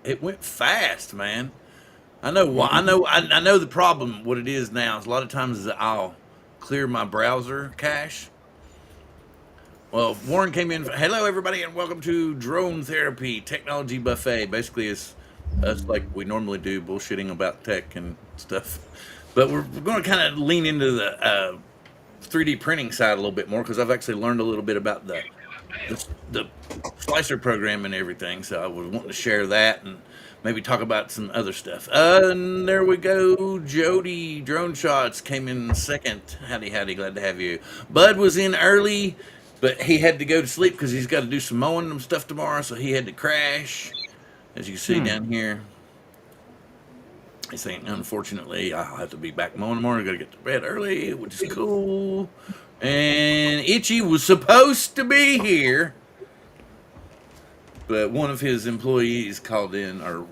It went fast, man. I know why. I know the problem. What it is now is a lot of times is I'll clear my browser cache. Well, Warren came in. Hello, everybody, and welcome to Drone Therapy Technology Buffet. Basically, it's us like we normally do, bullshitting about tech and stuff. But we're going to kind of lean into the 3D printing side a little bit more because I've actually learned a little bit about the slicer program and everything. So I was wanting to share that and maybe talk about some other stuff. And there we go. Jody Drone Shots came in second. Howdy, howdy. Glad to have you. Bud was in early, but he had to go to sleep because he's got to do some mowing and stuff tomorrow. So he had to crash, as you can see down here. He's saying, unfortunately, I'll have to be back mowing tomorrow. I got to get to bed early, which is cool. And Itchy was supposed to be here, but one of his employees called in or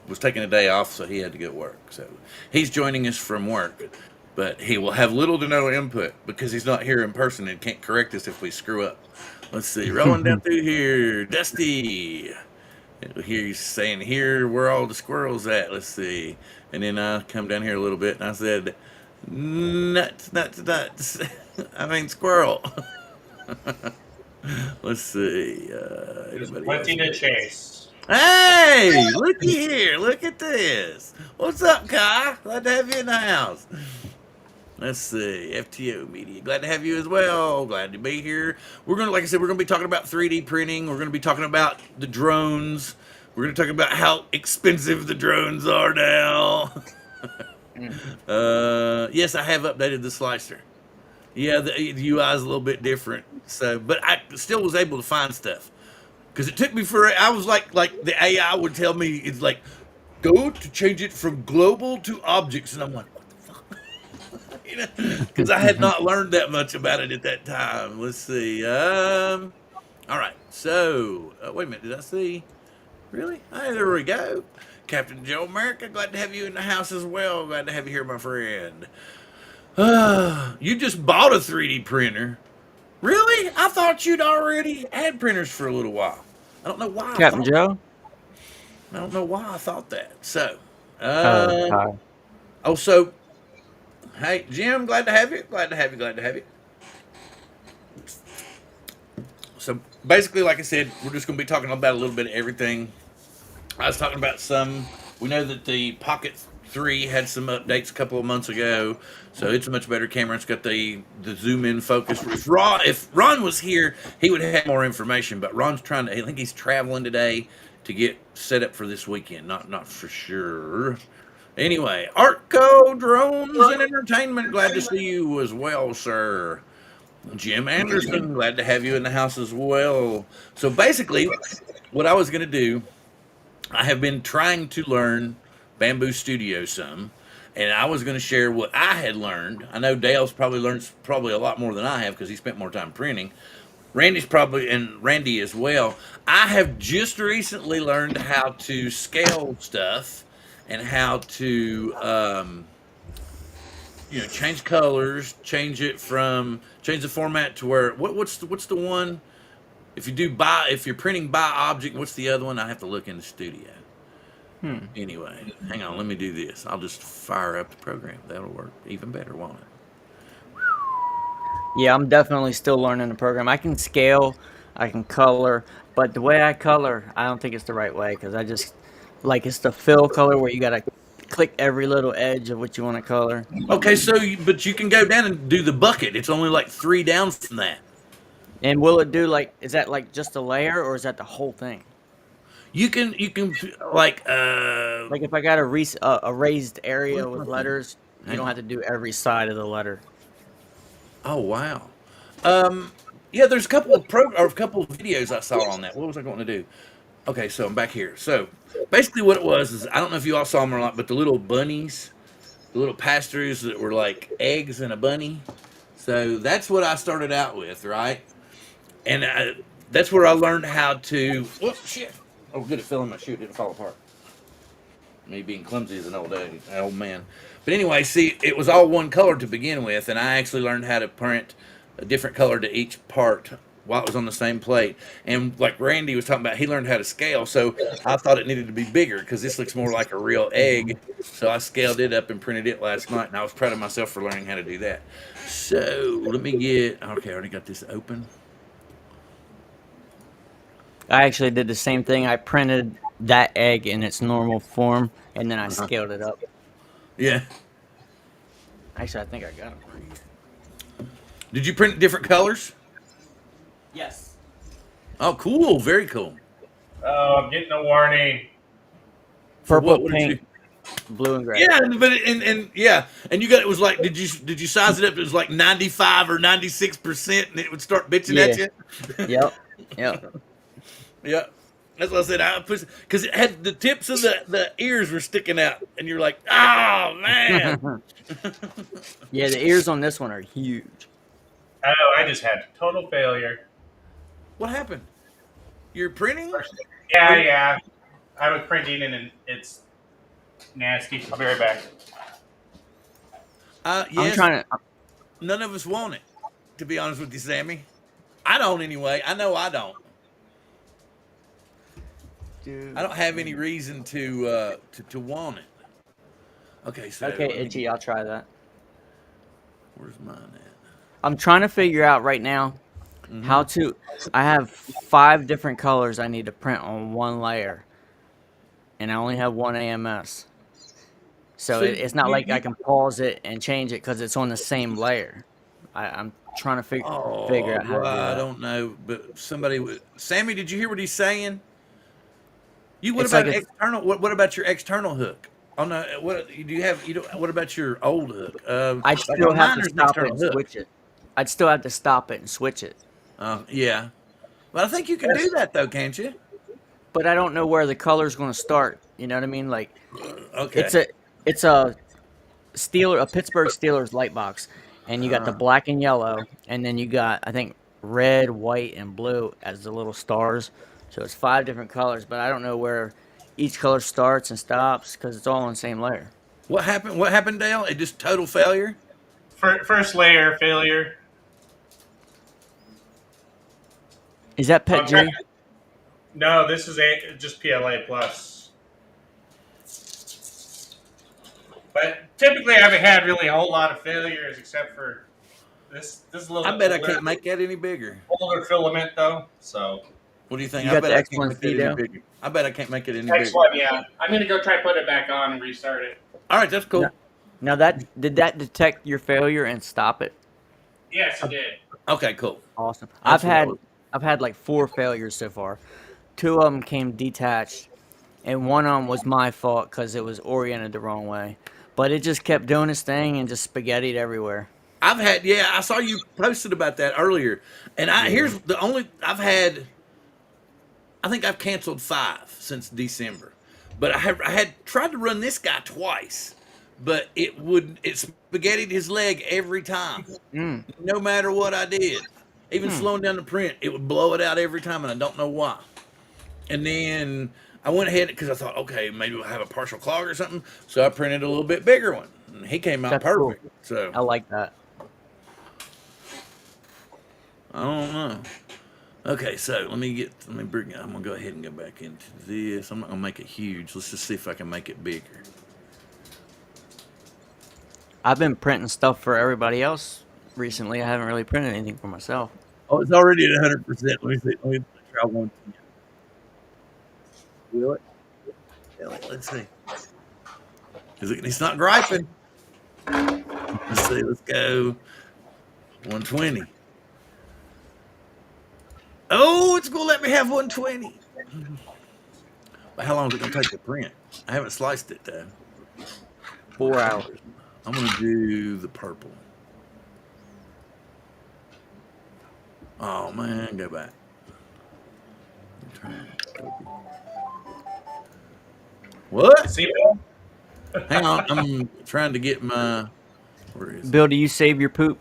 was taking a day off, so he had to go to work. So he's joining us from work, but he will have little to no input because he's not here in person and can't correct us if we screw up. Let's see, rolling down through here, Dusty. Here he's saying, here, where all the squirrels at? Let's see. And then I come down here a little bit and I said, nuts, nuts, nuts. I mean, squirrel. Let's see. There's plenty to chase. Hey, looky here. Look at this. What's up, Kai? Glad to have you in the house. Let's see. FTO Media. Glad to have you as well. Glad to be here. We're going to, like I said, we're going to be talking about 3D printing. We're going to be talking about the drones. We're going to talk about how expensive the drones are now. Yes, I have updated the slicer. Yeah, the UI is a little bit different. So, but I still was able to find stuff. Because it took me I was like the AI would tell me, it's like, go to change it from global to objects. And I'm like, because I had not learned that much about it at that time. Let's see. All right. So, wait a minute. Did I see? Really? Hey, there we go. Captain Joe America, glad to have you in the house as well. Glad to have you here, my friend. You just bought a 3D printer. Really? I thought you'd already had printers for a little while. I don't know why. Captain Joe? I don't know why I thought that. So, Hi. so hey, Jim, glad to have you. Glad to have you. Glad to have you. So basically, like I said, we're just going to be talking about a little bit of everything. I was talking about we know that the Pocket 3 had some updates a couple of months ago, so it's a much better camera. It's got the zoom in focus. If Ron was here, he would have more information, but Ron's I think he's traveling today to get set up for this weekend. Not for sure. Anyway, Artco Drones and Entertainment, glad to see you as well, sir. Jim Anderson, glad to have you in the house as well. So basically, what I was going to do, I have been trying to learn Bamboo Studio some, and I was going to share what I had learned. I know Dale's probably learned a lot more than I have because he spent more time printing. Randy as well. I have just recently learned how to scale stuff and how to change colors, change the format to where what's the one if you're printing by object, what's the other one? I have to look in the studio. Anyway, hang on, let me do this. I'll just fire up the program. That'll work even better, won't it? Yeah, I'm definitely still learning the program. I can scale, I can color, but the way I color, I don't think it's the right way because I just it's the fill color where you gotta click every little edge of what you want to color. Okay, but you can go down and do the bucket. It's only like 3 down from that. And will it do is that just a layer or is that the whole thing? You can like if I got a raised area with letters, you don't have to do every side of the letter. Oh wow. Yeah, there's a couple of videos I saw on that. What was I going to do? Okay, so I'm back here. So basically what it was is, I don't know if you all saw them or not, but the little bunnies, the little pass-throughs that were like eggs and a bunny. So that's what I started out with, right? And that's where I learned how to, whoops, shit. Oh, good, it fell in my shoe. It didn't fall apart. Me being clumsy as an old man. But anyway, see, it was all one color to begin with, and I actually learned how to print a different color to each part while it was on the same plate. And like Randy was talking about, he learned how to scale. So I thought it needed to be bigger because this looks more like a real egg. So I scaled it up and printed it last night, and I was proud of myself for learning how to do that. So let me get, okay, I already got this open. I actually did the same thing. I printed that egg in its normal form, and then I scaled it up. Yeah. Actually, I think I got it right here. Did you print different colors? Yes. Oh, cool. Very cool. Oh, I'm getting a warning. For Purple, what did you? pink, blue, and gray. Yeah, but and yeah, and you got it was like, did you size it up? It was like 95 or 96%, and it would start bitching at you. Yep. Yep. Yeah, that's what I said. I pushed because it had the tips of the ears were sticking out, and you're like, oh man. Yeah, the ears on this one are huge. Oh, I just had total failure. What happened? You're printing? Yeah. I was printing and it's nasty. I'll be right back. Yes. I'm trying to. None of us want it, to be honest with you, Sammy. I don't anyway. I know I don't. Dude. I don't have any reason to want it. Okay, so Okay, Itchy, I'll try that. Where's mine at? I'm trying to figure out right now how to. I have 5 different colors I need to print on one layer, and I only have one AMS. So it's not like I can pause it and change it because it's on the same layer. I'm trying to figure out how to do that. I don't know, but Sammy, did you hear what he's saying? What It's about like external? What about your external hook? Oh no, what do you have? You don't. What about your old hook? I'd still have to there's an stop it external and hook. switch it. I'd still have to stop it and switch it. Yeah. Well, I think you can do that though, can't you? But I don't know where the color's going to start. You know what I mean? Like, Okay. it's a Pittsburgh Steelers light box, and you got the black and yellow, and then you got, I think, red, white, and blue as the little stars. So it's 5 different colors, but I don't know where each color starts and stops because it's all on the same layer. What happened? What happened, Dale? It just total failure. First layer failure. Is that Pet G? No, this is just PLA plus. But typically, I haven't had really a whole lot of failures except for this. This little. I bet I can't make that any bigger. Older filament though, so. What do you think? You I got bet the I can't make that any X1C bigger. I bet I can't make it any Next bigger. one, yeah. I'm gonna go try put it back on and restart it. All right, that's cool. Now did that detect your failure and stop it? Yes, it did. Okay, cool. Awesome. That's I've had like 4 failures so far. 2 of them came detached, and one of them was my fault because it was oriented the wrong way. But it just kept doing its thing and just spaghettied everywhere. I saw you posted about that earlier, and here's the only I think I've canceled 5 since December, but I had tried to run this guy twice, but it spaghettied his leg every time, no matter what I did. Even slowing down the print, it would blow it out every time, and I don't know why. And then I went ahead because I thought, okay, maybe we'll have a partial clog or something, so I printed a little bit bigger one. And he came out That's perfect. cool. So I like that. I don't know. Okay, so I'm gonna go ahead and go back into this. I'm not gonna make it huge. Let's just see if I can make it bigger. I've been printing stuff for everybody else recently. I haven't really printed anything for myself. Oh, it's already at 100%. Let me see. Let me try one. Will it? Let's see. It's not griping. Let's see. Let's go 120. Oh, it's gonna let me have 120. But how long is it gonna take to print? I haven't sliced it though. 4 hours. I'm gonna do the purple. Oh man, go back. What? See, Bill? Hang on, I'm trying to get my. Where is it? Bill, do you save your poop?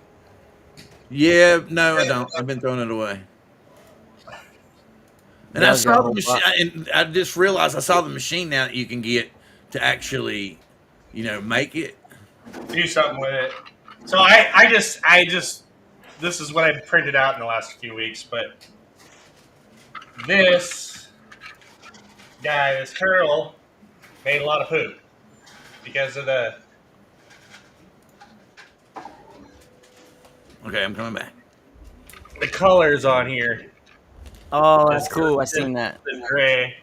Yeah, no, I don't. I've been throwing it away. And I saw the machine, and I just realized I saw the machine now that you can get to actually, make it. Do something with it. So I just this is what I printed out in the last few weeks, but this guy, this turtle, made a lot of poop because of Okay, I'm coming back. the colors on here. Oh, This, that's cool. I this, seen that. this gray.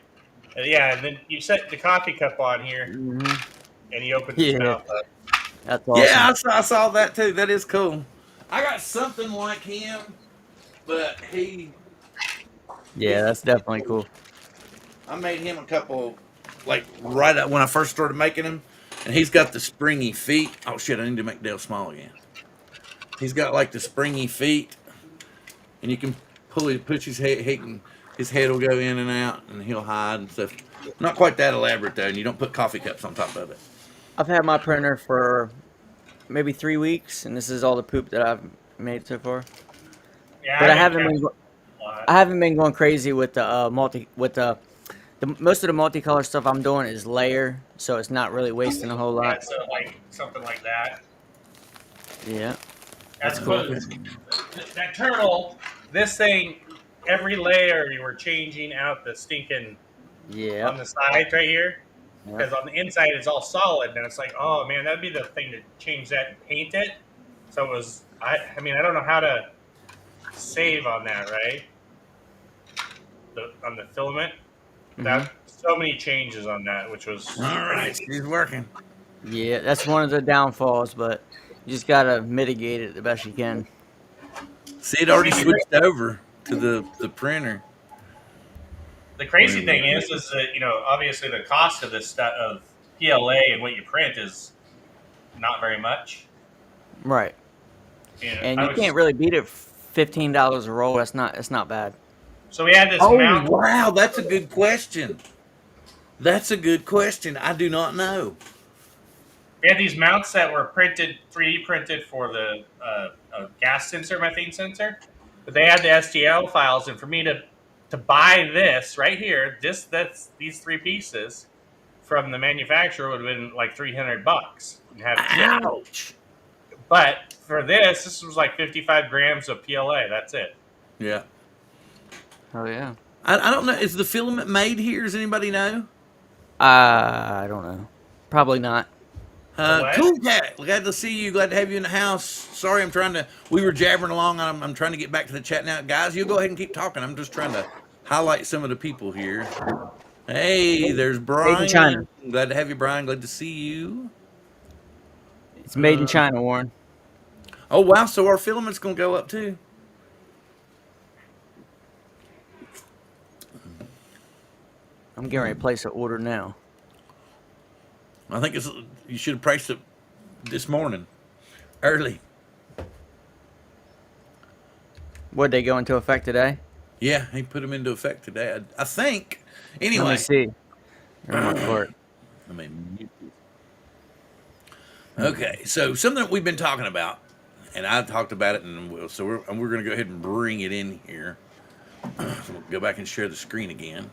Yeah, and then you set the coffee cup on here, Hmm. and he opens his Yeah, mouth up. that's Yeah, awesome. I saw that too. That is cool. I got something like him, but Yeah, he that's definitely cool. I made him a couple, like right when I first started making him, and he's got the springy feet. Oh shit! I need to make Dale small again. He's got like the springy feet, and you can push his head. His head will go in and out, and he'll hide and stuff. Not quite that elaborate though, and you don't put coffee cups on top of it. I've had my printer for maybe 3 weeks, and this is all the poop that I've made so far. Yeah, But I've been counting a I lot. haven't been going crazy with the the most of the multicolor stuff I'm doing is layer, so it's not really wasting a whole Yeah, lot. so like something like that. Yeah, As that's cool. opposed that turtle, this thing, every layer you were changing out the stinking Yeah, on the sides right here. yeah. Because on the inside it's all solid, and it's like, oh man, that'd be the thing to change that and paint it. So it was, I mean, I don't know how to save on that, right? On the filament, that so many changes on that, which was All right, crazy. he's working. Yeah, that's one of the downfalls, but you just gotta mitigate it the best you can. See, it already switched over to the printer. The crazy thing is that obviously the cost of this stuff of PLA and what you print is not very much. Right, and I you was can't really beat it. $15 a roll. That's not bad. so we had this Oh mount. wow, that's a good question. That's a good question. I do not know. We had these mounts that were printed, 3D printed for the gas sensor, methane sensor, but they had the STL files. And for me to buy this right here, that's these 3 pieces from the manufacturer would have been like $300 and have it shipped. Ouch. But for this was like 55 grams of PLA. That's it. Yeah. Oh yeah. I don't know. Is the filament made here? Does anybody know? I don't know. Probably not. What? Cool cat. Glad to see you. Glad to have you in the house. Sorry, we were jabbering along. I'm trying to get back to the chat now. Guys, you go ahead and keep talking. I'm just trying to highlight some of the people here. Hey, there's Brian. Made in China. Glad to have you, Brian. Glad to see you. It's made in China, Warren. Oh, wow. So our filament's going to go up too. I'm getting ready to place an order now. I think you should have priced it this morning, early. Would they go into effect today? Yeah, he put them into effect today. I think. Anyway. Let me see. They're in my cart. I mean, okay. So something that we've been talking about, and I talked about it, and we're going to go ahead and bring it in here. So we'll go back and share the screen again.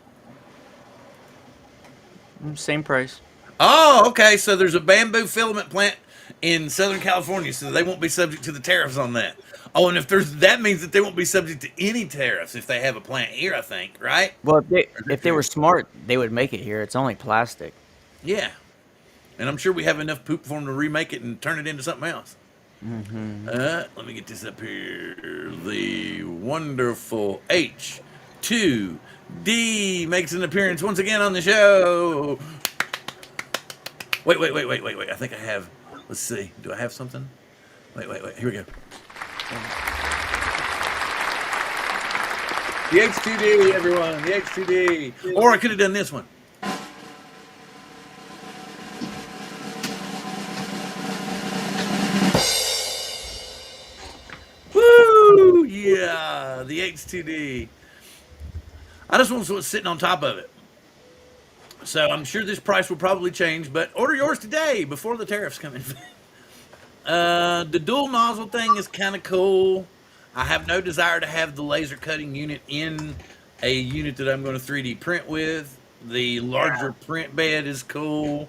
Same price. Oh, okay. So there's a bamboo filament plant in Southern California, so they won't be subject to the tariffs on that. Oh, and that means that they won't be subject to any tariffs if they have a plant here, I think, right? Well, if they were smart, they would make it here. It's only plastic. Yeah. And I'm sure we have enough poop for them to remake it and turn it into something else. Let me get this up here. The wonderful H2D makes an appearance once again on the show. Wait. I think I have. Let's see. Do I have something? Wait. Here we go. The H2D, everyone. The H2D. Or I could have done this one. Woo! Yeah, the H2D. I just want what's sitting on top of it. So I'm sure this price will probably change, but order yours today before the tariffs come in. The dual nozzle thing is kind of cool. I have no desire to have the laser cutting unit in a unit that I'm going to 3D print with. The larger print bed is cool.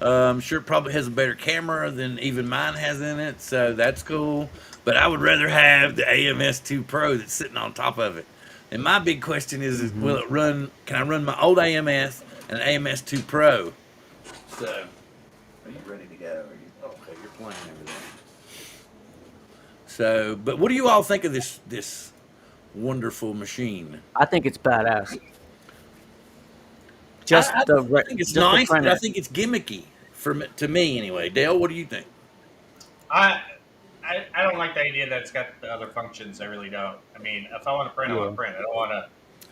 I'm sure it probably has a better camera than even mine has in it, so that's cool. But I would rather have the AMS2 Pro that's sitting on top of it. And my big question is Hmm. will it run? Can I run my old AMS and an AMS2 Pro? So, are you ready to go? Okay, you're playing over there. So, but what do you all think of this wonderful machine? I think it's badass. I think it's Just the nice, but I printer. think it's gimmicky to me anyway. Dale, what do you think? I, I don't like the idea that it's got the other functions. I really don't. I mean, if I want to print, I want Yeah. to print. I don't want to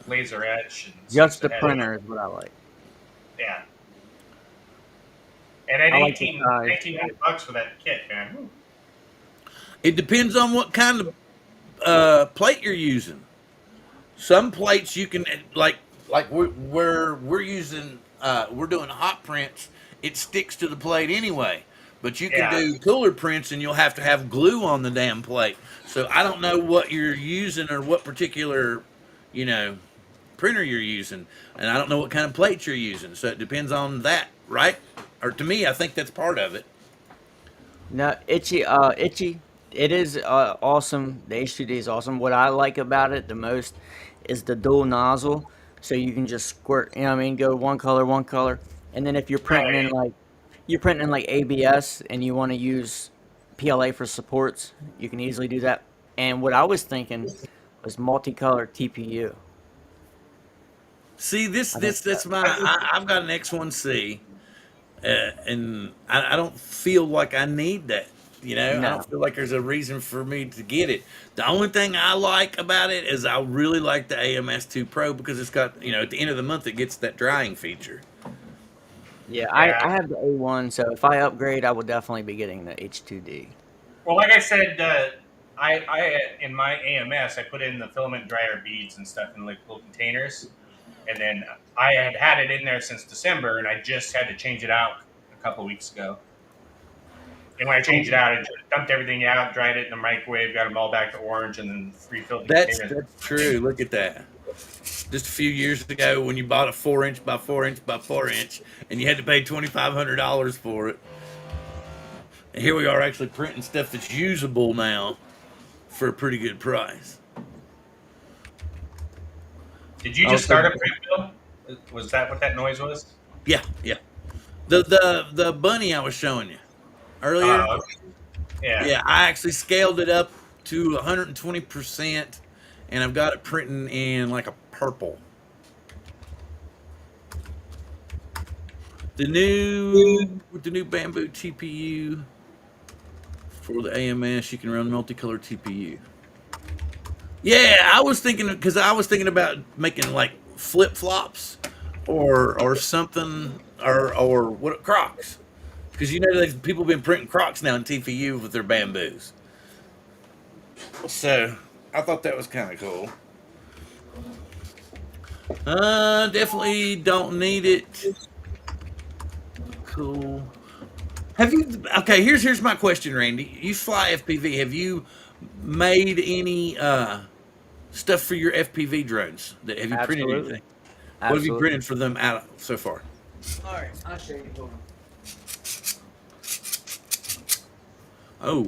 laser etch and switch Just the the head in. printer is what I like. Yeah. And at I like the size. 1800 bucks for that kit, man. Whew. It depends on what kind of plate you're using. Some plates you can like we're using we're doing hot prints. It sticks to the plate anyway. But you can Yeah. do cooler prints and you'll have to have glue on the damn plate. So I don't know what you're using or what particular, you know, printer you're using, and I don't know what kind of plates you're using. So it depends on that, right? Or to me, I think that's part of it. No, itchy. It is awesome. The H2D is awesome. What I like about it the most is the dual nozzle, so you can just squirt. You know what I mean? Go one color, and then if Right. you're printing in like ABS, and you want to use PLA for supports, you can easily do that. And what I was thinking was multicolor TPU. See, I think that's my. I've got an X1C, and I don't feel like I need that. You know, I don't no, feel like there's a reason for me to get it. The only thing I like about it is I really like the AMS2 Pro because it's got, at the end of the month it gets that drying feature. yeah, Yeah. I have the A1, so if I upgrade, I will definitely be getting the H2D. Well, like I said, I in my AMS, I put in the filament dryer beads and stuff in like little containers, and then I had it in there since December, and I just had to change it out a couple weeks ago. And when I changed it out, I just dumped everything out, dried it in the microwave, got them all back to orange, and then refilled the containers. That's true. Look at that. Just a few years ago, when you bought a 4 inch by 4 inch by 4 inch, and you had to pay $2,500 for it, and here we are actually printing stuff that's usable now for a pretty good price. Did you Oh, just start a so print bill? Was that what that noise was? Yeah, yeah. The bunny I was showing you earlier. Okay. Yeah. Yeah, I actually scaled it up to 120%, and I've got it printing in like a purple. The new with the new bamboo TPU for the AMS, you can run multicolor TPU. Yeah, I was thinking about making like flip flops or something or what Crocs because there's people been printing Crocs now in TPU with their bamboos. So I thought that was kind of cool. Definitely don't need it. Cool. Have you? Okay, here's my question, Randy. You fly FPV. Have you made any stuff for your FPV drones? Have you printed absolutely, anything? What have you absolutely. printed for them out so far? All right, I'll show you. Hold on. Oh,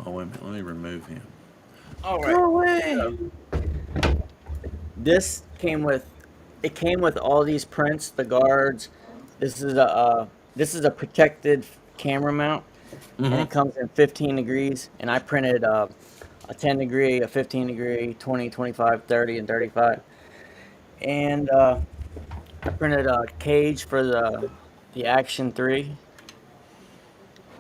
oh, wait a minute. Let me remove him. All right. Go away. So this came with all these prints, the guards. This is a protected camera mount, and Mm-hmm. it comes in 15 degrees. And I printed a 10 degree, a 15 degree, 20, 25, 30, and 35. And I printed a cage for the Action 3,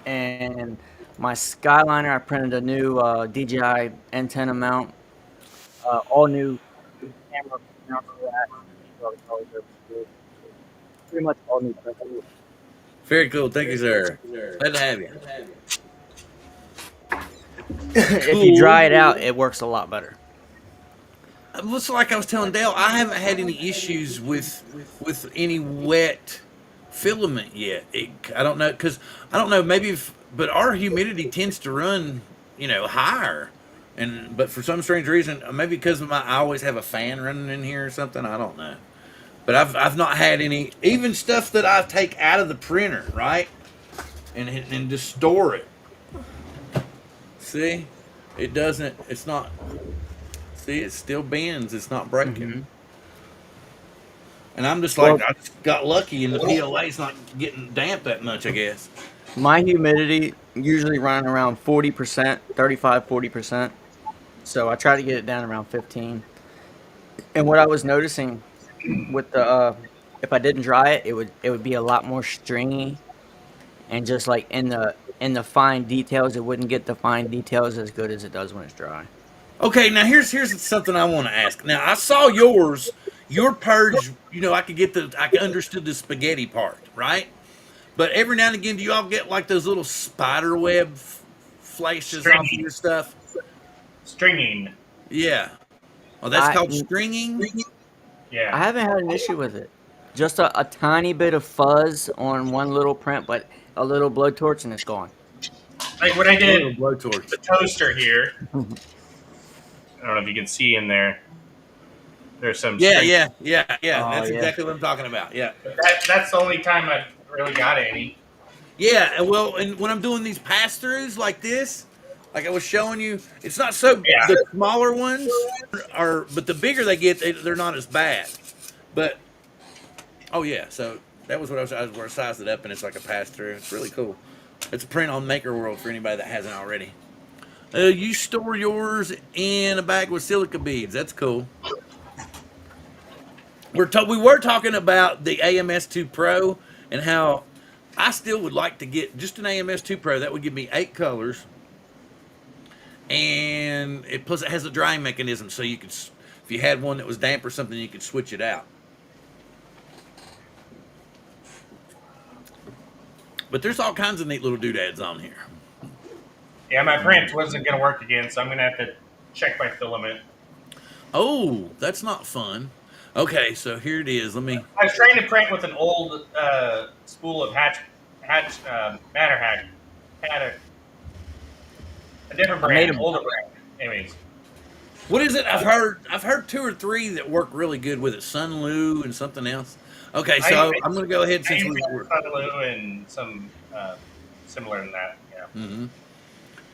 and my Skyliner. I printed a new DJI antenna mount, all new camera mount for that. Pretty much all new prints. Very cool. Thank you, sir. Glad to have you. If you Cool. dry it out, it works a lot better. It looks like I was telling Dale, I haven't had any issues with any wet filament yet. I don't know because I don't know. Maybe, but our humidity tends to run, higher, and but for some strange reason, maybe because of I always have a fan running in here or something. I don't know. But I've not had any even stuff that I take out of the printer, right, and just store it. See, it doesn't. It's not. See, it still bends. It's not breaking. Hmm. And I'm just like, Well, I just got lucky, and the PLA's not getting damp that much, I guess. my humidity usually running around 40%, 35, 40%. So I try to get it down around 15. And what I was noticing with the if I didn't dry it, it would be a lot more stringy, and just like in the fine details, it wouldn't get the fine details as good as it does when it's dry. Okay, now here's something I want to ask. Now I saw your purge. I understood the spaghetti part, right? But every now and again, do you all get like those little spider web flashes off of Stringing. your stuff? Stringing. Yeah. Oh, that's I called stringing. I Yeah. haven't had an issue with it. Just a tiny bit of fuzz on one little print, but a little blowtorch and it's gone. Like when I A little did blowtorch. the toaster here, I don't know if you can see in there. There's some Yeah, string. yeah, yeah, yeah. Oh That's yeah. exactly what I'm talking about. Yeah. That's the only time I really got any. Yeah, and well, and when I'm doing these pass throughs like this, like I was showing you, it's not so Yeah. the smaller ones are, but the bigger they get, they're not as bad. But oh yeah, so that was what I sized it up, and it's like a pass through. It's really cool. It's a print on Maker World for anybody that hasn't already. You store yours in a bag with silica beads. That's cool. We were talking about the AMS2 Pro and how I still would like to get just an AMS2 Pro. That would give me 8 colors, and plus it has a drying mechanism, so you could, if you had one that was damp or something, you could switch it out. But there's all kinds of neat little doodads on here. Yeah, my print wasn't going to work again, so I'm going to have to check my filament. Oh, that's not fun. Okay, so here it is. Let me. I was trying to print with an old spool of Matter Hack. Had a different I made brand, a older brand. Anyways, What is it? I've heard 2 or 3 that work really good with it. Sun Lu and something else. Okay, so I'm going to go ahead I since used we're. Sunlu and some similar than that. Yeah. Mm-hmm.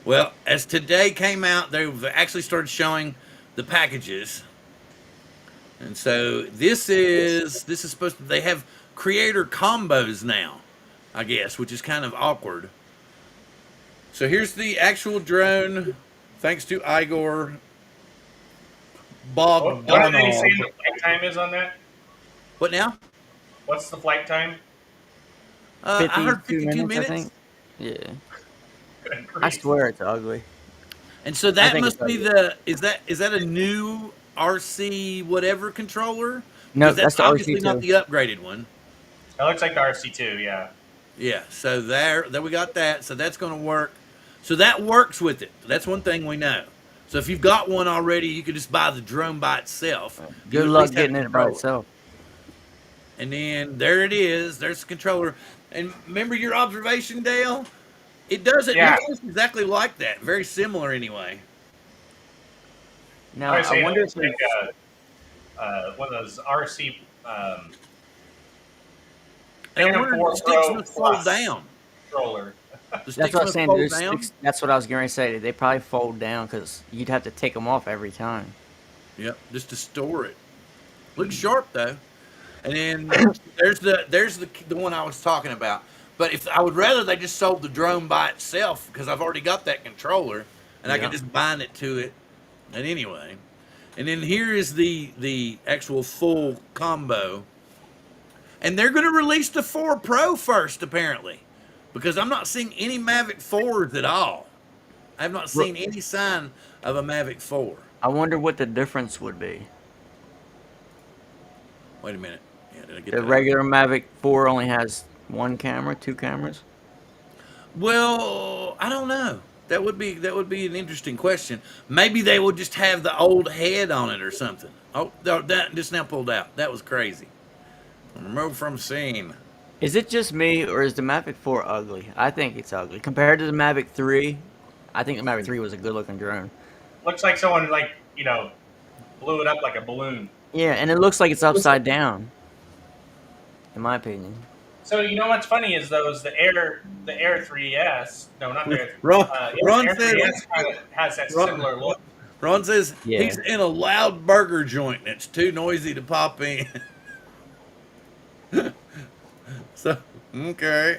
Well, as today came out, they've actually started showing the packages, and so this is supposed to. They have creator combos now, I guess, which is kind of awkward. So here's the actual drone, thanks to Igor What did they say Bogdanov. the flight time is on that? What now? What's the flight time? I heard 52 52 minutes, I minutes. think. Yeah. Good I grief. swear it's ugly. And so I that think it's must be ugly. is that a new RC whatever controller? No, Because that's that's the obviously not RC2. the upgraded one. It looks like the RC2. Yeah. Yeah. So there we got that. So that's going to work. So that works with it. That's one thing we know. So if you've got one already, you could just buy the drone by itself. You Good at luck least have getting a it by controller. itself. And then there it is. There's the controller. And remember your observation, Dale? It does it. Yeah. It looks exactly like that. Very similar, anyway. Now I I say it wonder looks if like it's, one of those RC. And I Phantom wonder if 4 the sticks Pro must fold Plus down. controller. The that's sticks what I was must saying. fold down. That's what I was going to say. They probably fold down because you'd have to take them off every time. Yep, just to store it. Looks sharp though. And then there's the one I was talking about. But if I would rather they just sold the drone by itself because I've already got that controller and I Yeah. can just bind it to it. And anyway, and then here is the actual full combo. And they're going to release the 4 Pro first apparently, because I'm not seeing any Mavic 4s at all. I have not seen any sign of a Mavic 4. I wonder what the difference would be. Wait a minute. Yeah, did I get The that? regular Mavic 4 only has one camera, two cameras. Well, I don't know. That would be an interesting question. Maybe they will just have the old head on it or something. Oh, that just now pulled out. That was crazy. Removed from scene. Is it just me, or is the Mavic 4 ugly? I think it's ugly compared to the Mavic 3. I think the Mavic 3 was a good looking drone. Looks like someone blew it up like a balloon. Yeah, and it looks like it's upside down, in my opinion. So you know what's funny is the Air 3S. No, not the Air. Ron, The Ron Air says 3S kind of has that Ron, similar look. Ron says Yeah. he's in a loud burger joint and it's too noisy to pop in. So okay.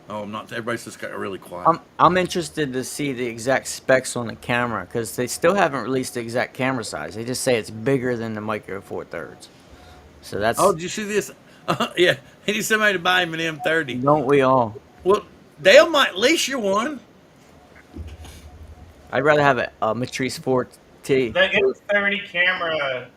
Oh, I'm not. Everybody's just got really quiet. I'm interested to see the exact specs on the camera because they still haven't released the exact camera size. They just say it's bigger than the Micro Four Thirds. So that's Oh, did you see this? Yeah, he needs somebody to buy him an M30. don't we all? Well, Dale might lease you one. I'd rather have a Matrice 4T. The M30 camera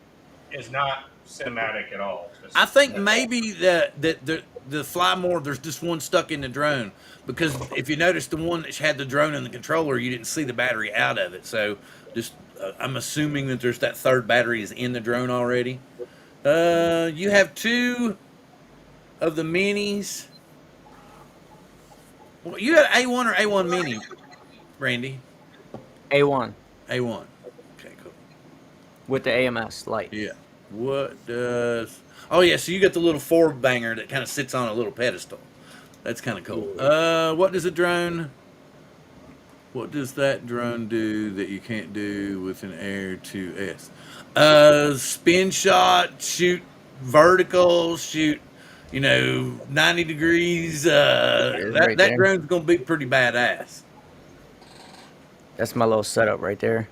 is not cinematic at all. I think maybe the fly more. There's just one stuck in the drone because if you notice the one that had the drone and the controller, you didn't see the battery out of it. So just I'm assuming that there's that third battery is in the drone already. You have two of the minis. Well, you had A1 or A1 mini, Randy? A1 A1. Okay, cool. with the AMS light. Yeah. What does? Oh yeah, so you got the little forward banger that kind of sits on a little pedestal. That's kind of cool. What does a drone? What does that drone do that you can't do with an Air 2S? Spin shot, shoot vertical, shoot, 90 degrees. That there. drone's gonna be pretty badass. That's my little setup right there.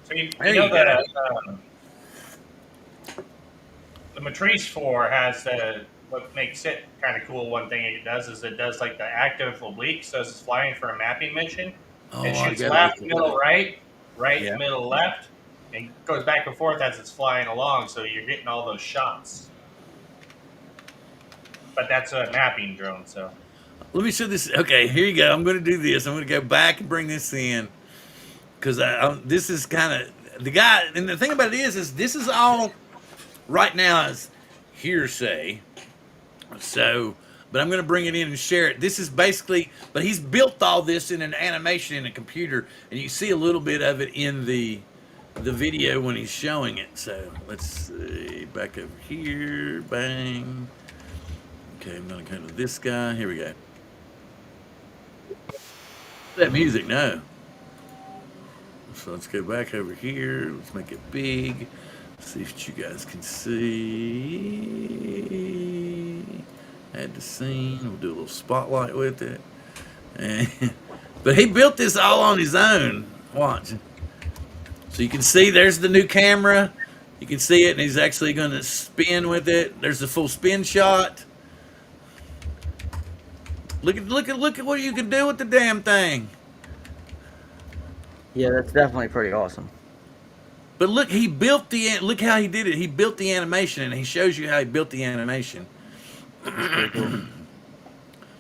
So you There know you that go. the Matrice 4 has what makes it kind of cool. One thing it does is it does like the active oblique, so it's flying for a mapping mission. Oh, It I shoots gotta left, get middle, right, Yeah. middle, left, and goes back and forth as it's flying along. So you're getting all those shots. But that's a mapping drone, so. Let me show this. Okay, here you go. I'm going to do this. I'm going to go back and bring this in because this is kind of the guy. And the thing about it is this is all right now is hearsay. So, but I'm going to bring it in and share it. This is basically, but he's built all this in an animation in a computer, and you see a little bit of it in the video when he's showing it. So let's see, back over here, bang. Okay, I'm going to go to this guy. Here we go. That music now. So let's go back over here. Let's make it big. See if you guys can see. Add the scene. We'll do a little spotlight with it. But he built this all on his own. Watch. So you can see there's the new camera. You can see it, and he's actually going to spin with it. There's the full spin shot. Look at what you can do with the damn thing. Yeah, that's definitely pretty awesome. But look how he did it. He built the animation, and he shows you how he built the animation. Cool.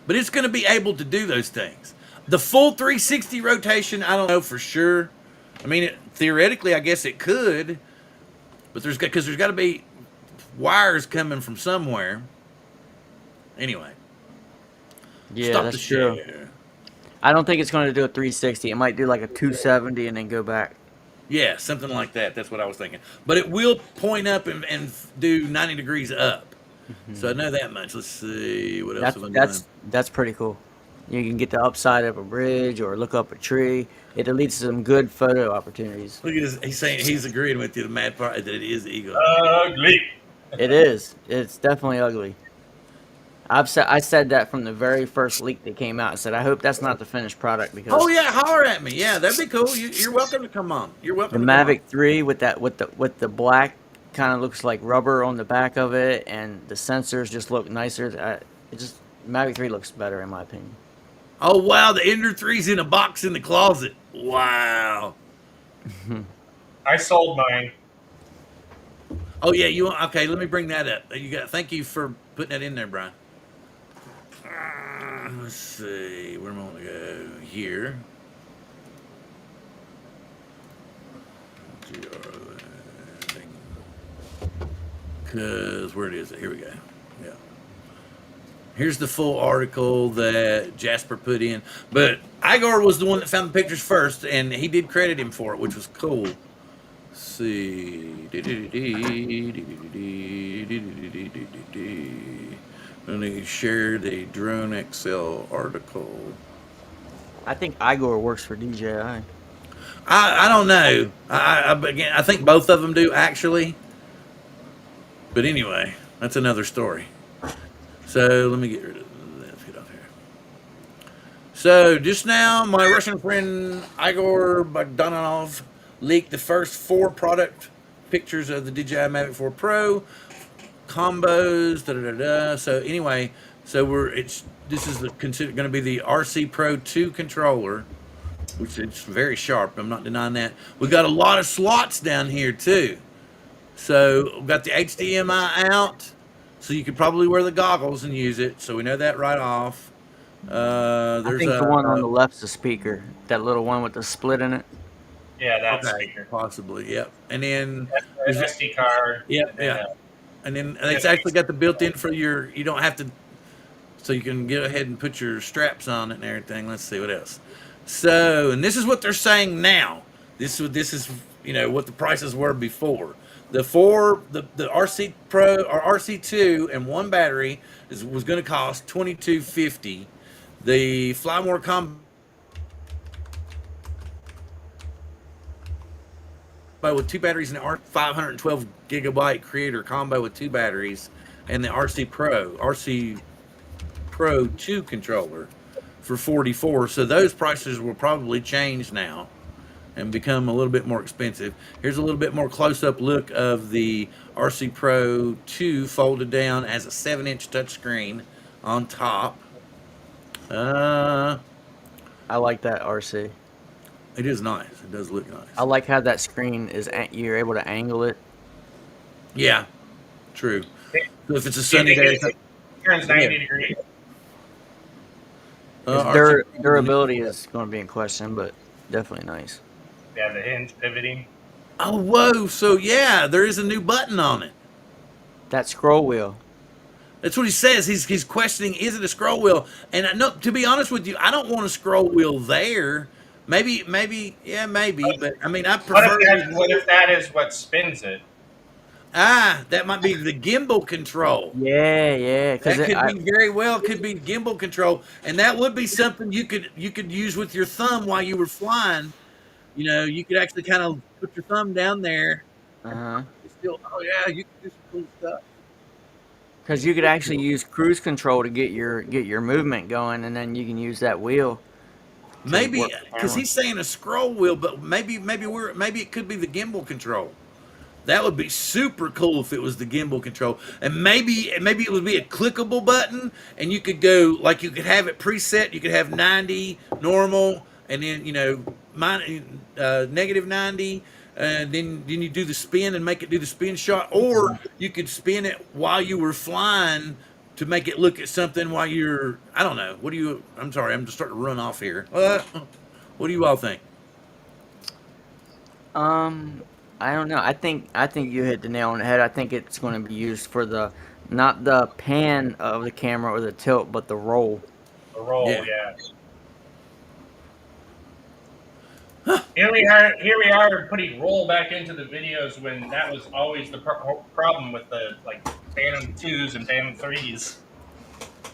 But it's going to be able to do those things. The full 360 rotation, I don't know for sure. I mean, theoretically, I guess it could, but there's got to be wires coming from somewhere. Anyway, Yeah, stop that's the true. share. I don't think it's going to do a 360. It might do like a 270 and then go back. Yeah, something like that. That's what I was thinking. But it will point up and do 90 degrees up. So I know that much. Let's see what else have I done. That's pretty cool. You can get the upside of a bridge or look up a tree. It leads to some good photo opportunities. Look at this. He's saying he's agreeing with you. The mad part that it is eagle. Ugly. It is. It's definitely ugly. I said that from the very first leak that came out. I said I hope that's not the finished product because Oh yeah, holler at me. Yeah, that'd be cool. You're welcome to come on. You're the welcome. to come on. Mavic 3 with the black kind of looks like rubber on the back of it, and the sensors just look nicer. Mavic 3 looks better in my opinion. Oh wow, the Ender 3's in a box in the closet. Wow. I sold mine. Oh yeah, okay? Let me bring that up. Thank you for putting that in there, Brian. Let's see. Where am I want to go here. Because where it is? Here we go. Yeah. Here's the full article that Jasper put in. But Igor was the one that found the pictures first, and he did credit him for it, which was cool. Let's see. Let me share the Drone XL article. I think Igor works for DJI. I don't know. Again, I think both of them do actually. But anyway, that's another story. So let me get rid of let's get off here. So just now, my Russian friend Igor Bogdanov leaked the first 4 product pictures of the DJI Mavic 4 Pro combos. Da, da, da, da. So anyway, so this is considered going to be the RC Pro 2 controller, which is very sharp. I'm not denying that. We got a lot of slots down here too. So we've got the HDMI out, so you could probably wear the goggles and use it. So we know that right off. I There's think the one on the left's the speaker. That little one with the split in it. Yeah, that okay, speaker. possibly, yep. And then That's an SD card. yep, yeah. And then it's actually got the built-in for you don't have to, so you can go ahead and put your straps on it and everything. Let's see what else. So, and this is what they're saying now. This is what the prices were before. The RC Pro or RC2 and 1 battery was going to cost $22.50. The Flymore combo with 2 batteries and the 512 gigabyte creator combo with 2 batteries, and the RC Pro 2 controller for $44. So those prices will probably change now and become a little bit more expensive. Here's a little bit more close-up look of the RC Pro 2 folded down as a 7-inch touchscreen on top. I like that RC. It is nice. It does look nice. I like how that screen is. You're able to angle it. Yeah, true. So if it's a Do you sunny think day, it turns 90 degrees? Its durability is going to be in question, but definitely nice. Yeah, the hinge pivoting. oh whoa! So yeah, there is a new button on it. That scroll wheel. That's what he says. He's questioning, is it a scroll wheel? And no, to be honest with you, I don't want a scroll wheel there. Maybe, yeah, maybe. But I mean, I prefer. What if that is what spins it? That might be the gimbal control. Yeah, because That could be very well could be gimbal control, and that would be something you could use with your thumb while you were flying. You could actually kind of put your thumb down there. Still, oh yeah, you can do some cool stuff. Because you could actually use cruise control to get your movement going, and then you can use that wheel. Maybe because he's saying a scroll wheel, but maybe it could be the gimbal control. That would be super cool if it was the gimbal control, and maybe it would be a clickable button, and you could go like you could have it preset. You could have 90 normal, and then negative 90, and then you do the spin and make it do the spin shot, or you could spin it while you were flying to make it look at something while you're. I don't know. I'm sorry. I'm just starting to run off here. What do you all think? I don't know. I think you hit the nail on the head. I think it's going to be used for not the pan of the camera or the tilt, but the roll. The roll, yeah. Here we are putting roll back into the videos when that was always the problem with the Phantom 2s and Phantom 3s.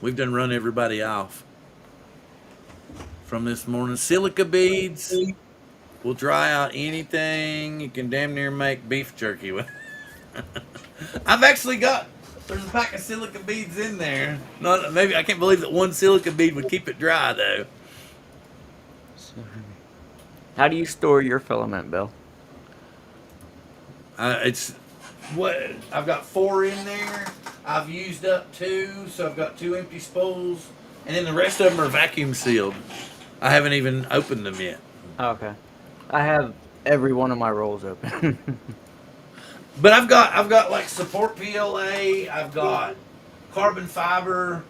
We've done run everybody off from this morning. Silica beads will dry out anything. You can damn near make beef jerky with. I've actually there's a pack of silica beads in there. Maybe I can't believe that one silica bead would keep it dry though. How do you store your filament, Bill? I've got 4 in there. I've used up 2, so I've got 2 empty spools, and then the rest of them are vacuum sealed. I haven't even opened them yet. Okay, I have every one of my rolls open. But I've got like support PLA. I've got carbon fiber.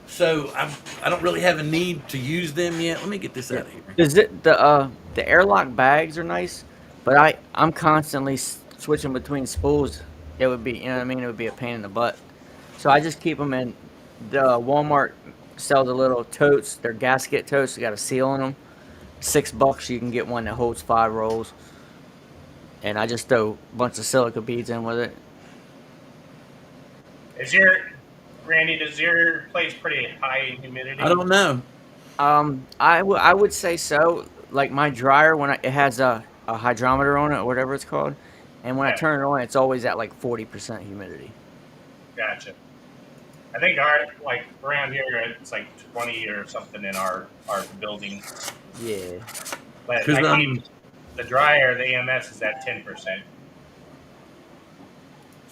So I don't really have a need to use them yet. Let me get this Yeah. out of here. Does it the airlock bags are nice, but I'm constantly switching between spools. It would be, you know what I mean? It would be a pain in the butt. So I just keep them in. The Walmart sells the little totes. They're gasket totes. They got a seal on them. $6 you can get one that holds 5 rolls, and I just throw a bunch of silica beads in with it. Is your Randy? Does your place pretty high in humidity? I don't know. I would say so. Like my dryer, it has a hydrometer on it or whatever it's called, and when I Yeah, turn it on, it's always at like 40% humidity. gotcha. I think our like around here it's like 20 or something in our building, Yeah. but Because I keep the dryer. The EMS is at 10%.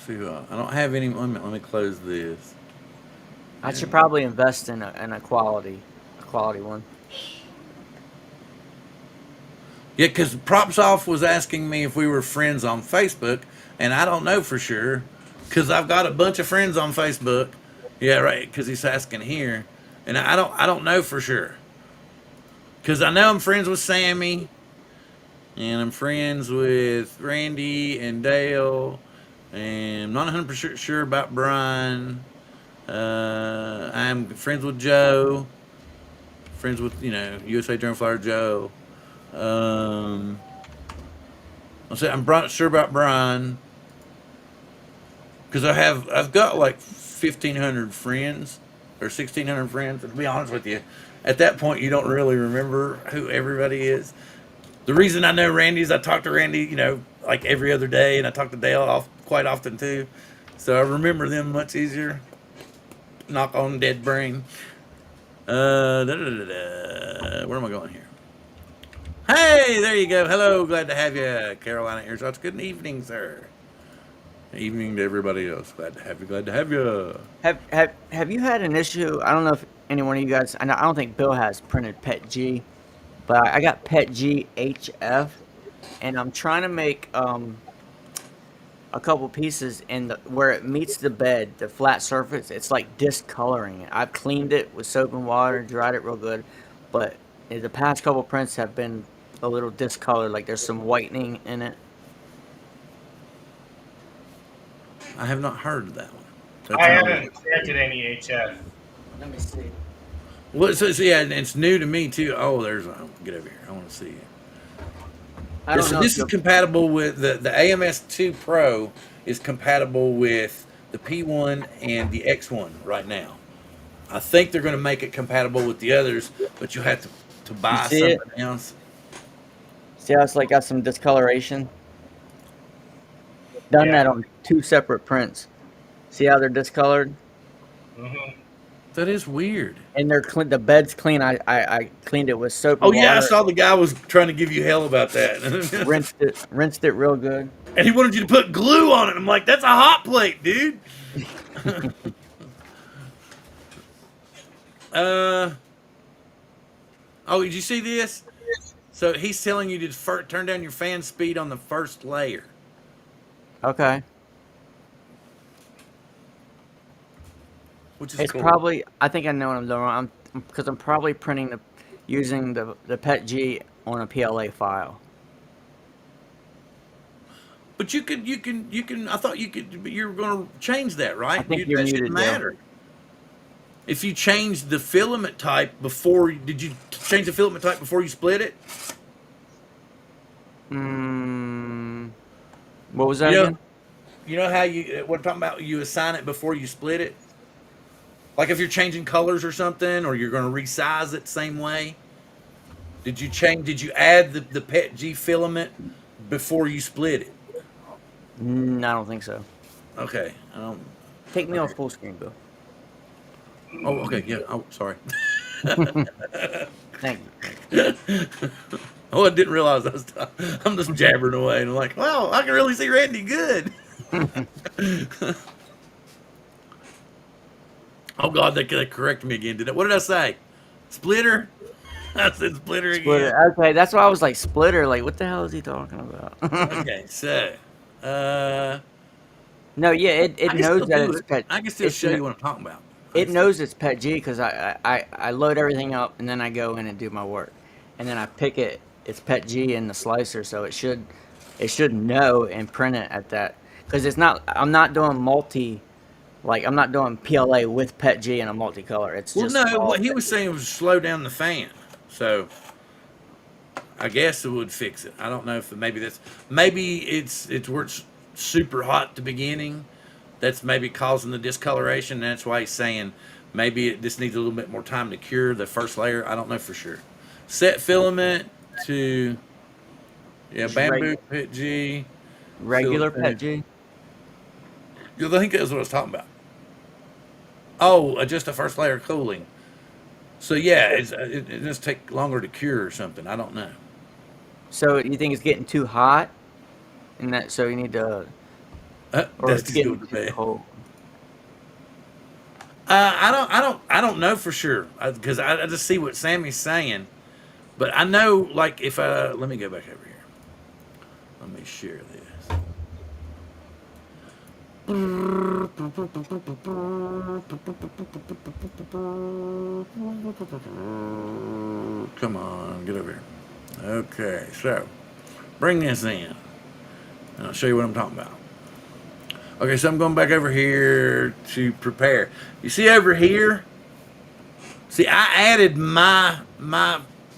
see, I don't have any. Let me close this. I should probably invest in a quality one. Yeah, because Props Off was asking me if we were friends on Facebook, and I don't know for sure because I've got a bunch of friends on Facebook. Yeah, right. Because he's asking here, and I don't know for sure because I know I'm friends with Sammy, and I'm friends with Randy and Dale, and I'm not 100% sure about Brian. I'm friends with Joe, friends with USA German Flower Joe. Um, I'm not sure about Brian because I've got like 1,500 friends or 1,600 friends. And to be honest with you, at that point you don't really remember who everybody is. The reason I know Randy is I talk to Randy, like every other day, and I talk to Dale quite often too. So I remember them much easier. Knock on dead brain. Where am I going here? Hey, there you go. Hello, glad to have you, Carolina Airshots. Good evening, sir. Evening to everybody else. Glad to have you. Glad to have you. Have you had an issue? I don't know if any one of you guys. I don't think Bill has printed Pet G, but I got Pet G HF, and I'm trying to make a couple pieces in where it meets the bed, the flat surface. It's like discoloring it. I've cleaned it with soap and water, dried it real good, but the past couple prints have been a little discolored. Like there's some whitening in it. I have not heard of that one. I That's new. haven't printed any HF. Let me see. Well, so yeah, and it's new to me too. Oh, get over here. I want to see it. I don't So know. this is compatible with the AMS2 Pro is compatible with the P1 and the X1 right now. I think they're going to make it compatible with the others, but you have to buy see it? something else. See how it's like got some discoloration? Done Yeah. that on 2 separate prints. See how they're discolored? Hmm. That is weird. And they're clean. The bed's clean. I cleaned it with soap Oh and yeah, I water. saw the guy was trying to give you hell about that, Rinsed it real good. and he wanted you to put glue on it. I'm like, that's a hot plate, dude. Oh, did you see this? So he's telling you to turn down your fan speed on the first layer. Okay. Which is It's cool. probably. I think I know what I'm doing. Because I'm probably using the Pet G on a PLA file. But you can. I thought you could. But you're going to change that, I right? think you're That shouldn't muted, Dale. matter. If you change the filament type did you change the filament type before you split it? What was that You know, again? you know how what I'm talking about? You assign it before you split it. Like if you're changing colors or something, or you're going to resize it same way. Did you add the Pet G filament before you split it? I don't think so. Okay. Take me Okay. off full screen, Bill. Oh, okay. Yeah. Oh, sorry. Thank you. Oh, I didn't realize I'm just jabbering away, and I'm like, wow, I can really see Randy good. Oh God, they corrected me again. What did I say? Splitter? I said splitter again. Splitter. Okay, that's why I was like splitter. Like, what the hell is he talking about? Okay, so No, yeah, it I can knows still that do it's it. pet. I can still show you what I'm talking about. It knows it's PET G because I load everything up and then I go in and do my work, and then I pick it. It's PET G in the slicer, so it should know and print it at that because it's not. I'm not doing I'm not doing PLA with PET G and a multicolor. It's Well, just no, all what he PET was G. saying was slow down the fan. So I guess it would fix it. I don't know if maybe it's where it's super hot at the beginning. That's maybe causing the discoloration. That's why he's saying maybe this needs a little bit more time to cure the first layer. I don't know for sure. Set filament to Just bamboo pit G regular PET filament. G. I think that's what I was talking about. Oh, just the first layer cooling. So yeah, it just take longer to cure or something. I don't know. So you think it's getting too hot, and that so you need to, or it's Dusty's getting going to too bed. cold. I don't know for sure because I just see what Sammy's saying, but I know like if let me go back over here. Let me share this. Come on, get over here. Okay, so bring this in, and I'll show you what I'm talking about. Okay, so I'm going back over here to prepare. You see over here? See, I added my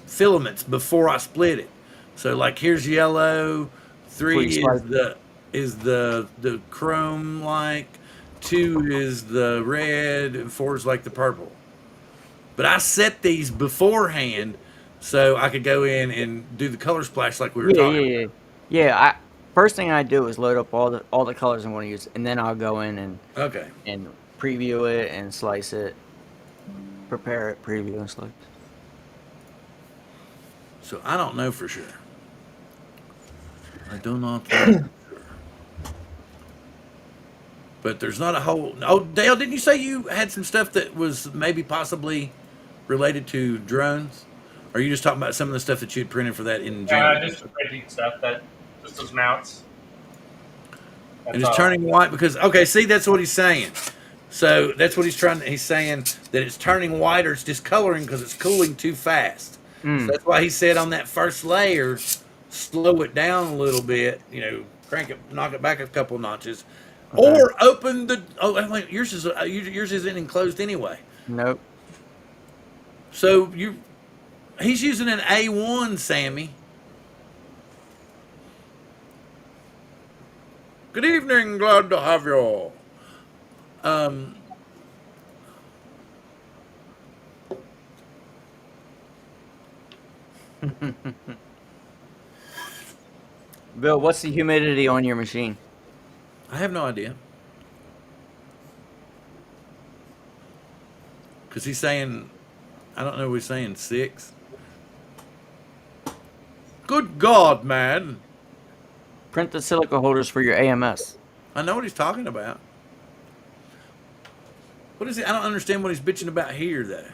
filaments before I split it. So like here's yellow, Before you 3 slice is it. the chrome like, 2 is the red, and 4 is like the purple. But I set these beforehand so I could go in and do the color splash like we were Yeah, talking yeah, yeah, yeah. First thing I do is load up all the colors I want to use, and then I'll go in about. Okay. and preview it and slice it, prepare it, preview and slice. So I don't know for sure. I do not know. But there's not a whole. Oh, Dale, didn't you say you had some stuff that was maybe possibly related to drones? Or are you just talking about some of the stuff that you'd printed for that in general? Just the printing stuff just those mounts. And That's it's all. turning white because okay, see that's what he's saying. So that's what he's saying that it's turning white or it's discoloring because it's cooling too fast. So Mm. that's why he said on that first layer, slow it down a little bit. Crank it, knock it back a couple notches, Okay. or open the. Oh, wait, yours isn't enclosed anyway. Nope. So he's using an A1, Sammy. Good evening, glad to have you all. Um, Bill, what's the humidity on your machine? I have no idea. Because he's saying, I don't know, he's saying 6. Good God, man. Print the silica holders for your AMS. I know what he's talking about. What is he? I don't understand what he's bitching about here, though.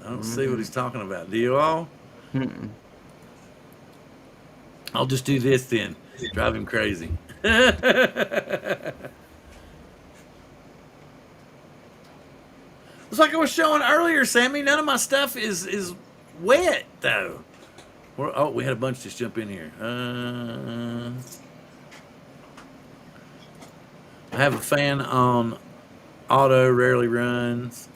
I don't see what he's talking about. Do you all? Mm-mm. I'll just do this then. Drive him crazy. It's like I was showing earlier, Sammy. None of my stuff is wet, though. We had a bunch just jump in here. I have a fan on auto, rarely runs.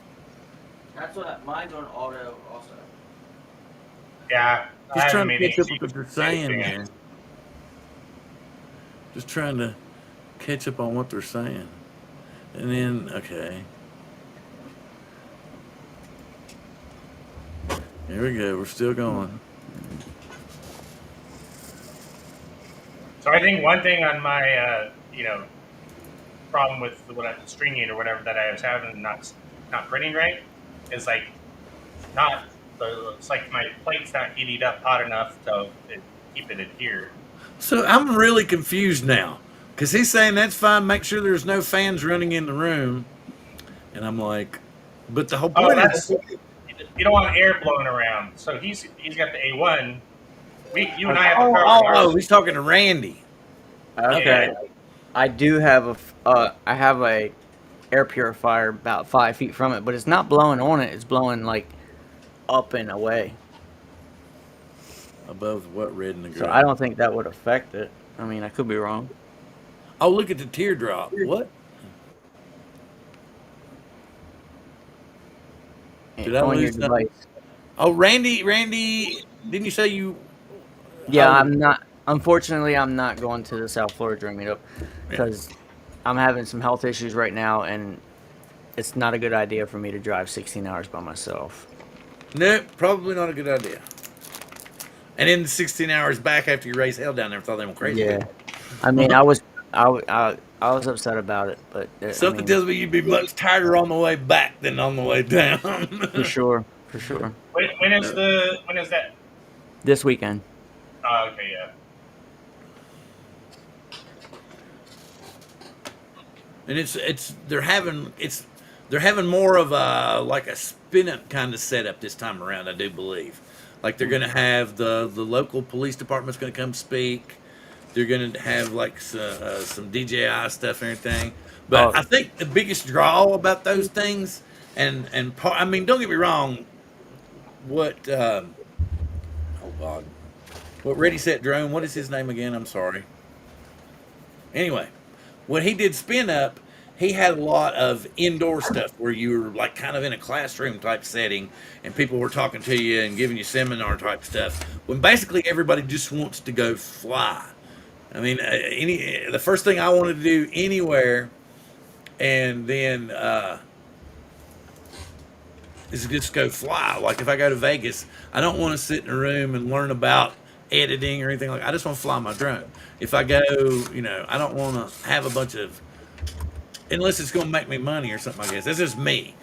That's what mine's on auto also. Yeah, I Just haven't trying to made any catch up with what changes they're to saying, anything. man. Just trying to catch up on what they're saying. And then, okay. Here we go. We're still going. So I think one thing on my problem with what stringing or whatever that I was having not printing right is like not it's like my plate's not heating up hot enough to keep it adhered. So I'm really confused now. Because he's saying that's fine. Make sure there's no fans running in the room. And I'm like, but the whole Oh, point that's is. you don't want air blowing around. So he's got the A1. You and I have to Oh, cover oh, ours. oh, he's talking to Randy. Okay. Yeah. I do have I have a air purifier about 5 feet from it, but it's not blowing on it. It's blowing like up and away. Above what, red and the So gray? I don't think that would affect it. I mean, I could be wrong. Oh, look at the teardrop. What? Did I On your lose something? device. Oh, Randy, didn't you say you? Yeah, Oh, I'm not. Unfortunately, I'm not going to the South Florida Dream Meetup yeah. because I'm having some health issues right now, and it's not a good idea for me to drive 16 hours by myself. No, probably not a good idea. And in the 16 hours back after you raised hell down there, thought they were crazy Yeah, people. I mean, I was upset about it, but I Something mean, tells me you'd be much tighter on the way back than on the way down. for sure, for sure. When is that? This weekend. Oh, okay, yeah. And they're having more of a like a spin up kind of setup this time around. I do believe, like they're going to have the local police department's going to come speak. They're going to have like some DJI stuff and everything. But Oh, I think the biggest draw about those things, I mean, don't get me wrong. What oh God, what Ready Set Drone? What is his name again? I'm sorry. Anyway, when he did spin up, he had a lot of indoor stuff where you were like kind of in a classroom type setting and people were talking to you and giving you seminar type stuff. When basically everybody just wants to go fly. I mean, the first thing I wanted to do anywhere, and then is just go fly. Like if I go to Vegas, I don't want to sit in a room and learn about editing or anything like. I just want to fly my drone. If I go, I don't want to have a bunch of unless it's going to make me money or something. I guess that's just me.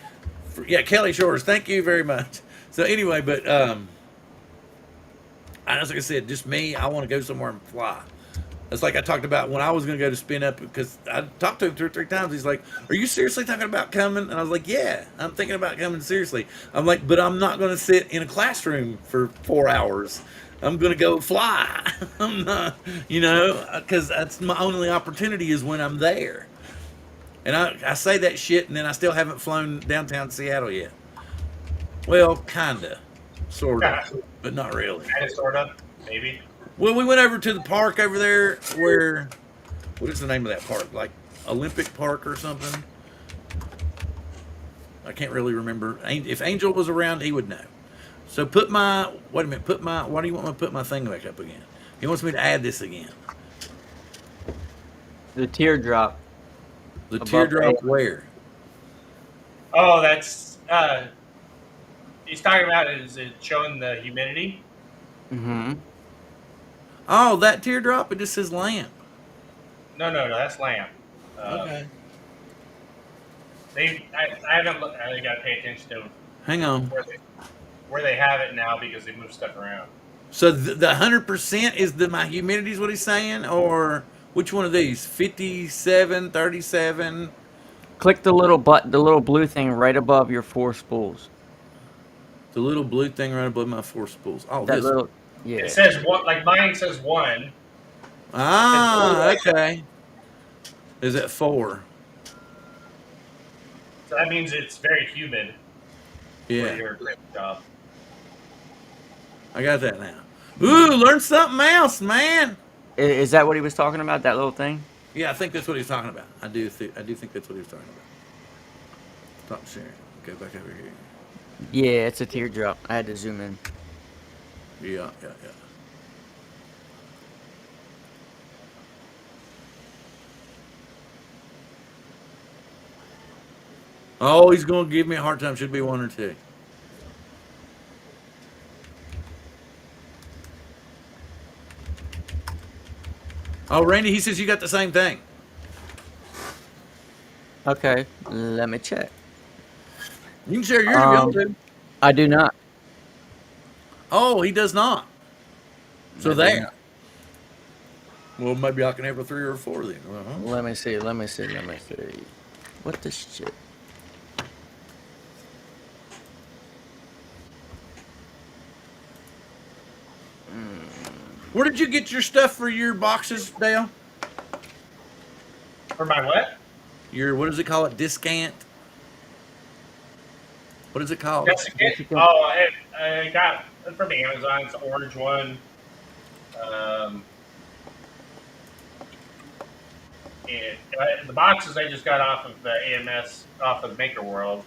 Yeah, Kelly Shores, thank you very much. So anyway, but as like I said, just me. I want to go somewhere and fly. It's like I talked about when I was going to go to spin up because I talked to him 2 or 3 times. He's like, "Are you seriously talking about coming?" And I was like, "Yeah, I'm thinking about coming seriously." I'm like, "But I'm not going to sit in a classroom for 4 hours. I'm going to go fly." I'm not, because that's my only opportunity is when I'm there. And I say that shit, and then I still haven't flown downtown Seattle yet. Well, kinda, sorta, but not really. Kind of, sort of, maybe. Well, we went over to the park over there where, what is the name of that park? Like Olympic Park or something? I can't really remember. If Angel was around, he would know. So wait a minute, why do you want me to put my thing back up again? He wants me to add this again. the teardrop. The Above teardrop A. where? Oh, that's he's talking about is it showing the humidity? Mm-hmm. Oh, that teardrop, it just says lamp. No, that's lamp. Okay. I haven't looked. I got to pay attention to Hang on. where they have it now because they move stuff around. So the 100% is my humidity is what he's saying, or which one of these? 57, 37. Click the little blue thing right above your 4 spools. The little blue thing right above my 4 spools. Oh, That this. little, yeah. It says one, like mine says one. Ah, okay. Is it 4? So that means it's very humid for Yeah, your job. I got that now. Ooh, learn something else, man. Is that what he was talking about? That little thing? Yeah, I think that's what he's talking about. I do think that's what he was talking about. Stop sharing. Go back over here. Yeah, it's a teardrop. I had to zoom in. Yeah. Oh, he's gonna give me a hard time. Should be 1 or 2. Oh, Randy, he says you got the same thing. Okay, let me check. You can share yours if you want to. I do not. Oh, he does not. So I do there. not. Well, maybe I can have a 3 or a 4 then. Uh-huh. Let me see. What the shit? Where did you get your stuff for your boxes, Dale? For my what? your what does it call it? Discant. What is it called? Desiccant. Oh, I got it from Amazon. It's an orange one. Um, and the boxes I just got off of the AMS, off of Maker World.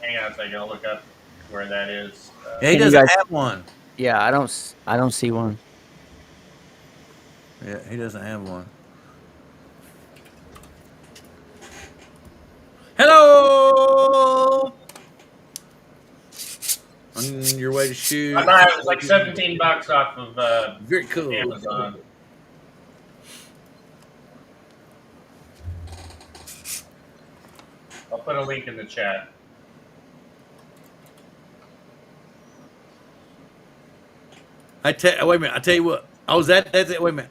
Hang on a second, I'll look up where that is. Yeah, he Can you doesn't guys? have one. Yeah, I don't see one. Yeah, he doesn't have one. Hello. On your way to shoot. I thought it was like $17 off of Very cool. Amazon. I'll put a link in the chat. Wait a minute. I tell you what. Oh, that's it. Wait a minute.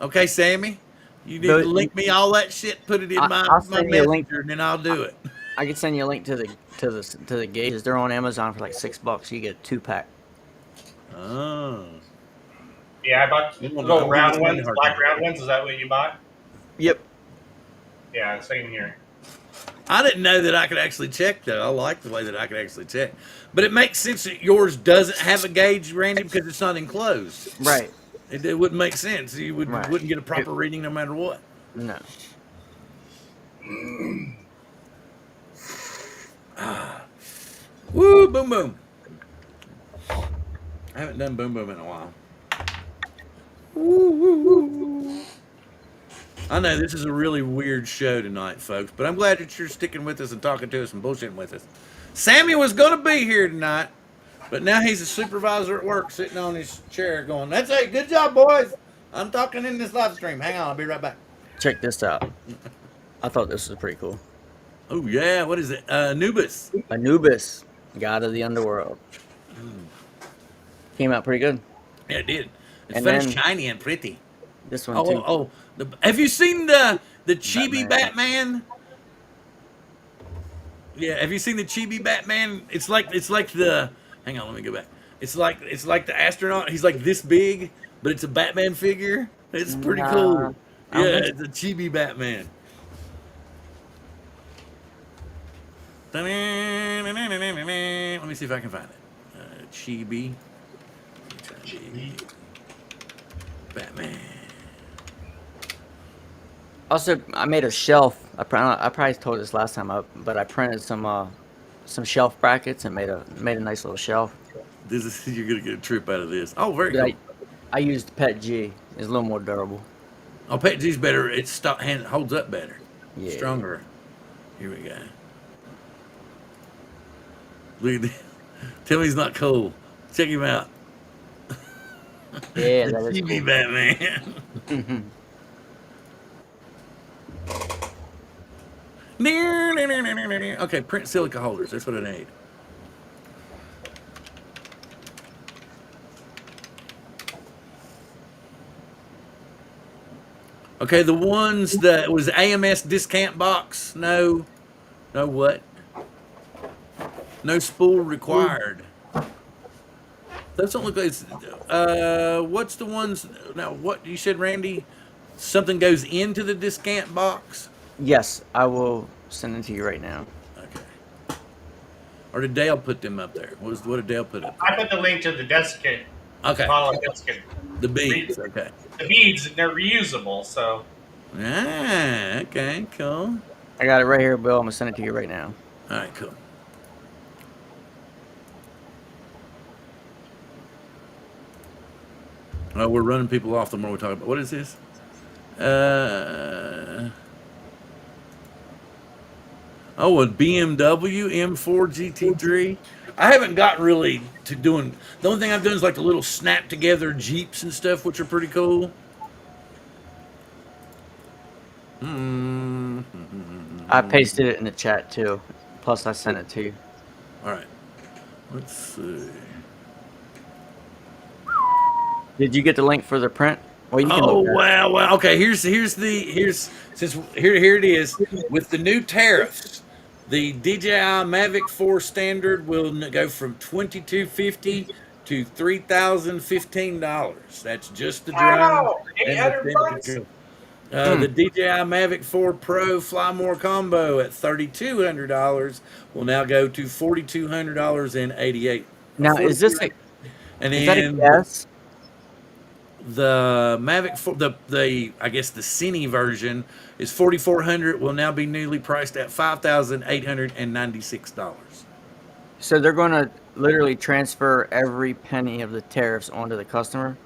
Okay, Sammy, you need to link me all that shit. Put it in my send you a link. messenger, and then I'll do it. I can send you a link to the gauges. They're on Amazon for like $6. You get a 2-pack. Oh. Yeah, I bought the little round ones, black round ones. Is that what you bought? Yep. Yeah, same here. I didn't know that I could actually check though. I like the way that I could actually check, but it makes sense that yours doesn't have a gauge, Randy, because it's not enclosed. Right. It wouldn't make sense. You wouldn't get a proper reading no matter what. No. Woo, boom, boom. I haven't done boom, boom in a while. Woo, woo, woo. I know this is a really weird show tonight, folks, but I'm glad that you're sticking with us and talking to us and bullshitting with us. Sammy was going to be here tonight, but now he's a supervisor at work sitting on his chair going, that's it, good job, boys. I'm talking in this live stream. Hang on, I'll be right back. Check this out. I thought this was pretty cool. Oh, yeah, what is it? Anubis. Anubis, god of the underworld. Came out pretty good. Yeah, it did. It's And very then- shiny and pretty. This one too. Have you seen the Chibi Batman? Yeah, have you seen the Chibi Batman? It's like the. Hang on, let me go back. It's like the astronaut. He's like this big, but it's a Batman figure. It's pretty cool. I don't Yeah, think it's a Chibi Batman. Let me see if I can find it. Chibi Batman. Also, I made a shelf. I probably told this last time, but I printed some shelf brackets and made a nice little shelf. You're gonna get a trip out of this. Oh, very But cool. I used Pet G. It's a little more durable. Oh, Pet G's better. It holds up better. Yeah. Stronger. Here we go. Look at this. Tell me he's not cool. Check him out. Yeah, The that is TV cool. Batman. Okay, print silica holders. That's what I need. Okay, the ones that was AMS discount box. No what? No spool required. Those don't look like. What's the ones? Now, what you said, Randy? Something goes into the discount box. Yes, I will send it to you right now. Okay. Or did Dale put them up there? What did Dale put up? I put the link to the desiccant. Okay. Desiccant. The beads. Okay. The beads, they're reusable, so. Ah, okay, cool. I got it right here, Bill. I'm gonna send it to you right now. All right, cool. Oh, we're running people off the more we talk about. What is this? A BMW M4 GT3. I haven't got really to doing. The only thing I've done is like the little snap together Jeeps and stuff, which are pretty cool. I pasted it in the chat too. Plus, I sent it to you. All right. Let's see. Did you get the link for the print? Well, you can Oh look at it. wow, wow. Okay, here's here it is with the new tariffs. The DJI Mavic 4 standard will go from $2,250 to $3,015. That's just the drone. Wow, and the 800 thing. bucks. The DJI Mavic 4 Pro Fly More combo at $3,200 will now go to $4,288. Now, And is that a then guess? the Mavic 4, the I guess the Cine version is 4,400. Will now be newly priced at $5,896. So they're going to literally transfer every penny of the tariffs onto the customer?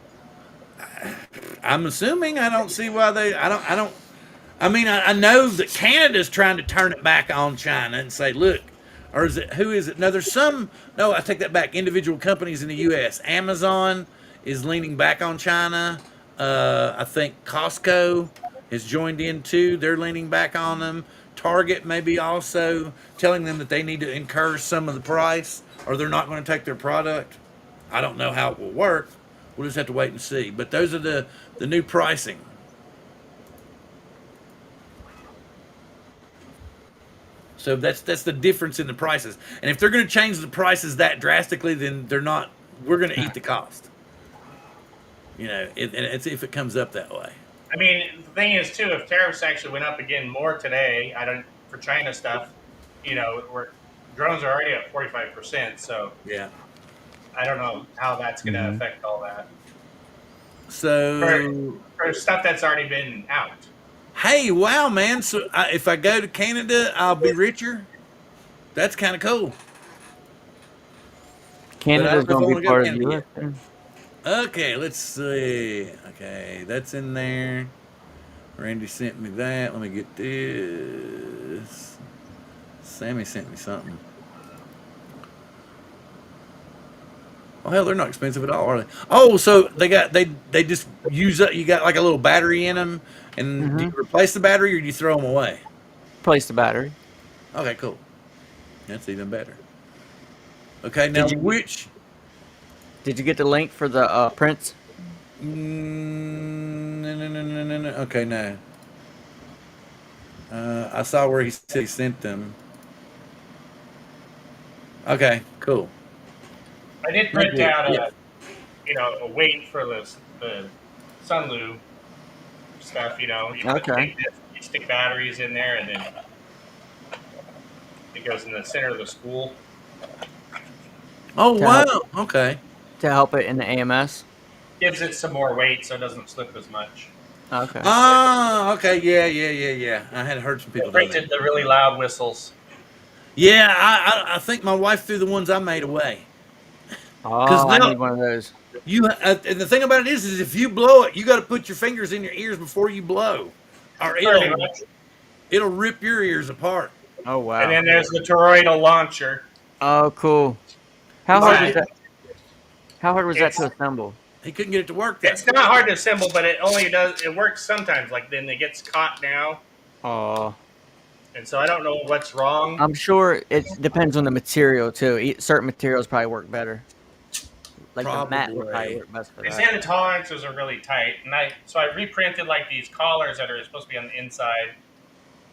I'm assuming. I don't see why they. I don't. I mean, I know that Canada's trying to turn it back on China and say, look, or is it, who is it? No, there's some, no, I take that back. Individual companies in the U.S. Amazon is leaning back on China. I think Costco has joined in too. They're leaning back on them. Target maybe also telling them that they need to incur some of the price or they're not going to take their product. I don't know how it will work. We'll just have to wait and see. But those are the new pricing. So that's the difference in the prices. And if they're going to change the prices that drastically, then they're not. We're going to eat the cost. You know, and it's if it comes up that way. I mean, the thing is too, if tariffs actually went up again more today, for China stuff, drones are already at 45%. So Yeah. I don't know how that's going to affect all that So for stuff that's already been out. hey, wow, man! So if I go to Canada, I'll be richer. That's kind of cool. But I Canada's don't know if going I to want be to go to part of the Canada U.S. yet. Okay, let's see. Okay, that's in there. Randy sent me that. Let me get this. Sammy sent me something. Oh hell, they're not expensive at all, are they? Oh, so they just use up. You got like a little battery in them, and do you replace the battery or do you throw them away? Place the battery. Okay, cool. That's even better. Okay, now Did you which? did you get the link for the prints? No, no, no, no, no, no. Okay, no. I saw where he said he sent them. Okay, cool. I did Not print good. out Yeah. a weight for the Sunlu stuff. You Okay. take this, you stick batteries in there, and then it goes in the center of the spool. Oh To help wow. Okay. it in the AMS. Gives it some more weight, so it doesn't slip as much. Okay. Ah, okay. Yeah, yeah, yeah, yeah. I had heard some I people doing that. printed the really loud whistles. Yeah, I think my wife threw the ones I made away because Oh, I they'll need one of those. and the thing about it is if you blow it, you got to put your fingers in your ears before you blow, or Pretty much. it'll rip your ears apart. Oh And wow. then there's the toroidal launcher. Oh cool. How He hard said was But that? How hard was that to it's assemble? he couldn't get it to work though. it's not hard to assemble, but it works sometimes. Like then it gets caught now, Oh, and so I don't know what's wrong. I'm sure it depends on the material too. Certain materials probably work better. Like the matte would probably Probably. work best for They that. say the tolerances are really tight, and I reprinted like these collars that are supposed to be on the inside,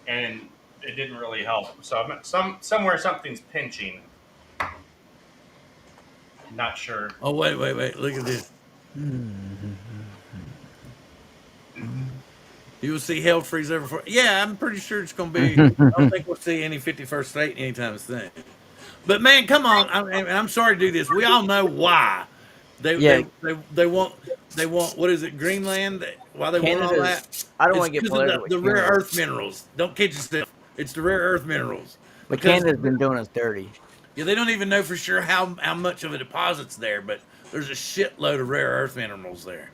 and it didn't really help. So somewhere something's pinching. Not sure. Oh wait! Look at this. You will see hell freeze over for. Yeah, I'm pretty sure it's going to be. I don't think we'll see any 51st state anytime soon. But man, come on! I'm sorry to do this. We all know why they Yeah, they they want what is it Greenland? Why they want all Canada's. that? I don't It's want to get because of political with the rare Canada, earth minerals. Don't kid yourself. It's the rare earth minerals but because Canada's been doing us dirty. yeah, they don't even know for sure how much of a deposit's there, but there's a shitload of rare earth minerals there.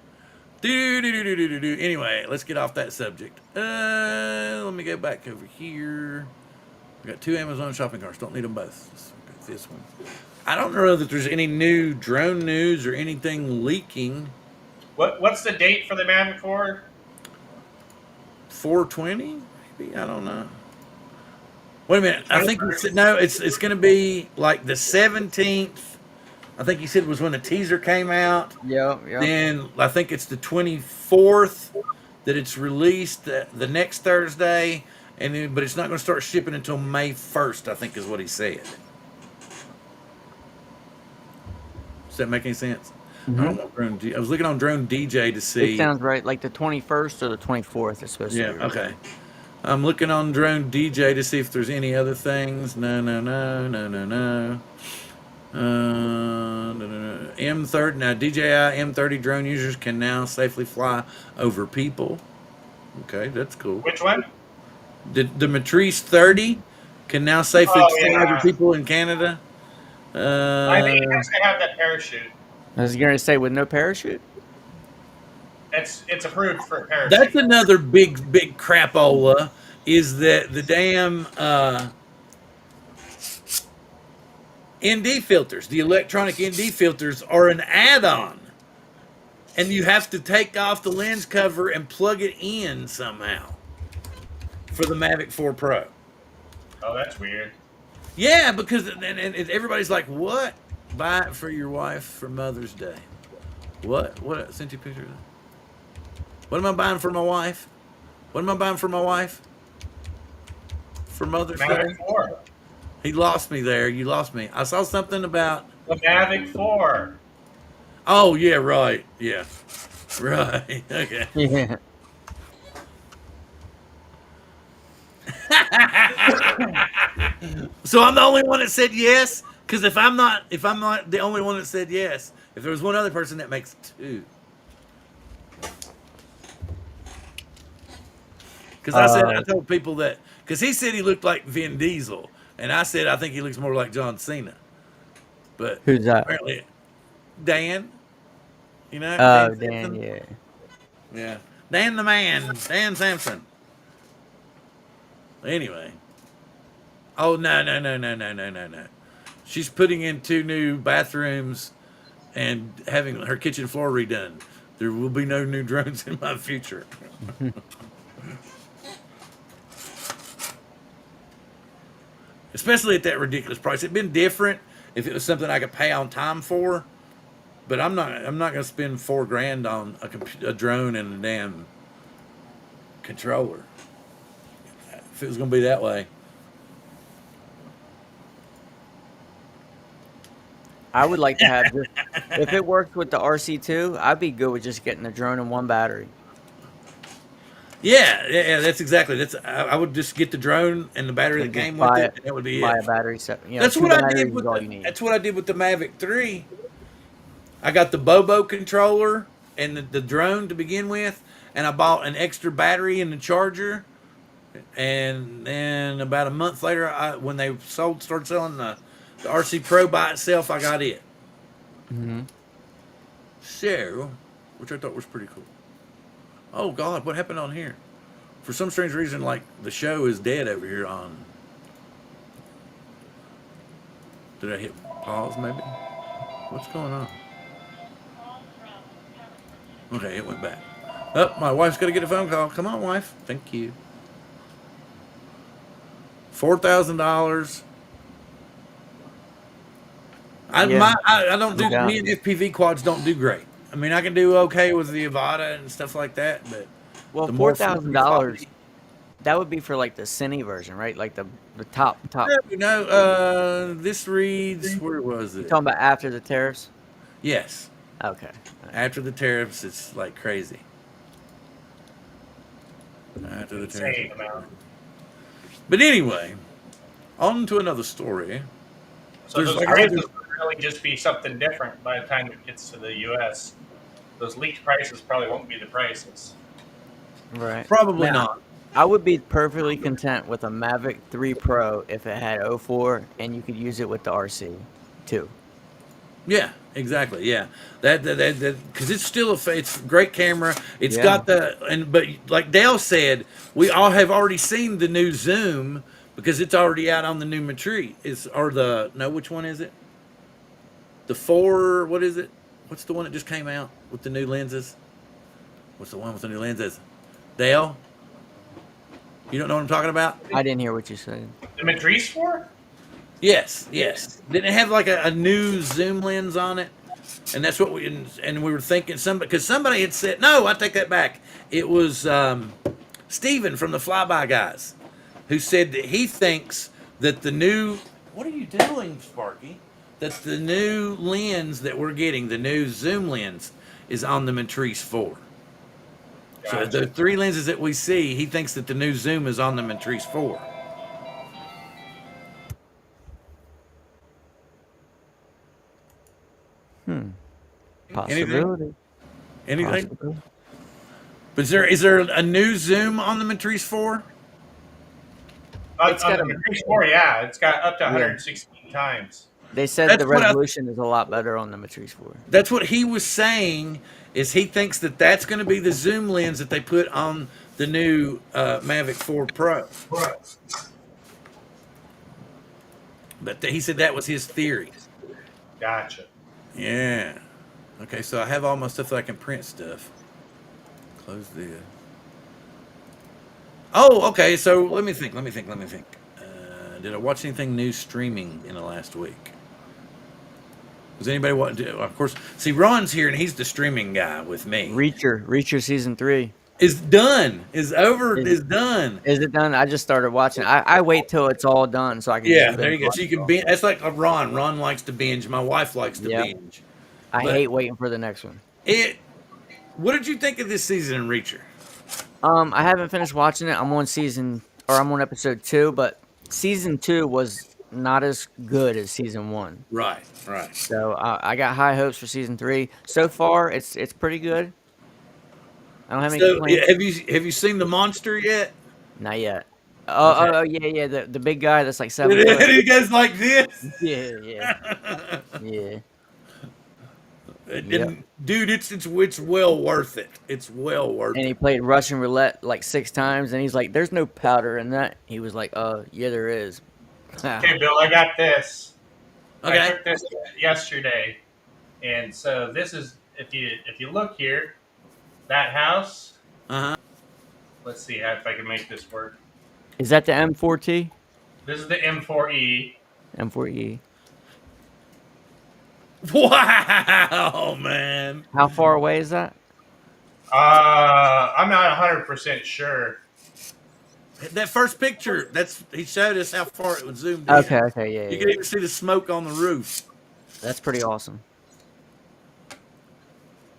Do. Anyway, let's get off that subject. Let me go back over here. I got 2 Amazon shopping carts. Don't need them both. Let's go this one. I don't know that there's any new drone news or anything leaking. What's the date for the Mavic 4? 420, maybe. I don't know. Wait a minute. I think 23rd? no. It's going to be like the 17th. I think he said was when the teaser came out. Yeah, yeah. Then I think it's the 24th that it's released the next Thursday, and then, but it's not going to start shipping until May 1st. I think is what he said. Does that make any sense? I don't want drone. I was looking on drone DJ to It see. sounds right. Like the 21st or the 24th is supposed Yeah. to be. Okay. I'm looking on drone DJ to see if there's any other things. No. No. M30 now DJI M30 drone users can now safely fly over people. Okay, that's cool. Which one? The Matrice 30 can now safely Oh fly over yeah. people in Canada. I think it has to have that parachute. I was going to say with no parachute. It's approved for a That's parachute. another big crapola. Is that the damn ND filters? The electronic ND filters are an add-on, and you have to take off the lens cover and plug it in somehow for the Mavic 4 Pro. Oh, that's weird. Yeah, because and everybody's like, "What? Buy it for your wife for Mother's Day." What? What? I sent you pictures. What am I buying for my wife? What am I buying for my wife? For Mother's Day? Mavic 4. He lost me there. You lost me. I saw something about. The Mavic 4. Oh yeah, right. Yeah, right. Okay. Yeah. So I'm the only one that said yes. Because if I'm not the only one that said yes, if there was one other person, that makes two. Because I told people that because he said he looked like Vin Diesel, and I said I think he looks more like John Cena. But Who's that? apparently, Dan. You know, Oh, Dan Dan, Simpson? yeah. Yeah, Dan the man, Dan Sampson. Anyway. Oh no. She's putting in 2 new bathrooms and having her kitchen floor redone. There will be no new drones in my future. Especially at that ridiculous price. It'd been different if it was something I could pay on time for, but I'm not going to spend $4,000 on a drone and a damn controller. If it was going to be that way. I would like to have just, if it worked with the RC2, I'd be good with just getting the drone and one battery. Yeah, that's exactly. I would just get the drone and the battery that And just came with it, and that would be buy it. a battery set. You know, That's 2 what I batteries did is with all you need. that's what I did with the Mavic 3. I got the Bobo controller and the drone to begin with, and I bought an extra battery and the charger. And then about a month later, when they started selling the RC Pro by itself, I got it. Mm-hmm. So, which I thought was pretty cool. Oh God, what happened on here? For some strange reason, like the show is dead over here on. Did I hit pause maybe? What's going on? Okay, it went back. Oh, my wife's got to get a phone call. Come on, wife. Thank you. $4,000. I don't do. Yeah. Me and FPV quads don't do great. I mean, I can do okay with the Avata and stuff like that, but Well, the more $4,000, that would be for like the Cine version, right? Like the top. This reads. Where was it? Talking about after the tariffs? Yes. Okay. After the tariffs, it's like crazy. After the tariffs. Insane amount. But anyway, on to another story. So There's those like- prices would really just be something different by the time it gets to the U.S. Those leaked prices probably won't be the prices. Right. Probably Now, not. I would be perfectly content with a Mavic 3 Pro if it had 04 and you could use it with the RC too. Yeah, exactly. Yeah, that because it's still it's a great camera. It's Yeah. got but like Dale said, we all have already seen the new Zoom because it's already out on the new Matrice. Which one is it? The 4. What is it? What's the one that just came out with the new lenses? What's the one with the new lenses? Dale, you don't know what I'm talking about? I didn't hear what you said. The Matrice 4? Yes. Didn't it have like a new zoom lens on it? And that's what we were thinking because somebody had said, no, I take that back. It was Steven from the Flyby Guys who said that he thinks that the new, what are you doing, Sparky? that the new lens that we're getting, the new zoom lens, is on the Matrice 4. So the Gotcha. 3 lenses that we see, he thinks that the new zoom is on the Matrice 4. Anything? Possibility. Anything? Possibility. But is there a new zoom on the Matrice 4? It's On got the a Matrice 4, yeah, it's got up to yeah. 116 times. They said That's the what I. resolution is a lot better on the Matrice 4. That's what he was saying. Is he thinks that that's going to be the zoom lens that they put on the new Mavic 4 Pro. But he said that was his theory. Gotcha. Yeah. Okay, so I have all my stuff that I can print stuff. Close the. Oh, okay. So let me think. Did I watch anything new streaming in the last week? Does anybody want to? Of course. See, Ron's here, and he's the streaming guy with me. Reacher season 3. Is done. Is over. Is, Is done. is it done? I just started watching. I wait till it's all done so I can. Yeah, just there binge you go. So you watch it can all. binge. That's like a Ron. Ron likes to binge. My wife likes to Yep. binge. I But hate waiting for the next one. What did you think of this season in Reacher? I haven't finished watching it. I'm on episode 2, but season 2 was not as good as season 1. Right. Right. So I got high hopes for season 3. So far, it's pretty good. I don't have any So complaints. have you seen the monster yet? Not yet. Okay. Oh yeah, the big guy that's like 7 foot. He goes like this. Yeah. And, dude, it's well worth it. It's well worth And he it. played Russian roulette like 6 times, and he's like, "There's no powder in that." He was like, yeah, there is." Okay, Bill, I got this. I Okay. took this yesterday, and so this is if you look here, that house. Uh-huh. Let's see if I can make this work. Is that the M4T? This is the M4E. M4E. Wow, man. How far away is that? I'm not 100% sure. That first picture, he showed us how far it was zoomed in. Okay, yeah. You can even see the smoke on the roof. That's pretty awesome.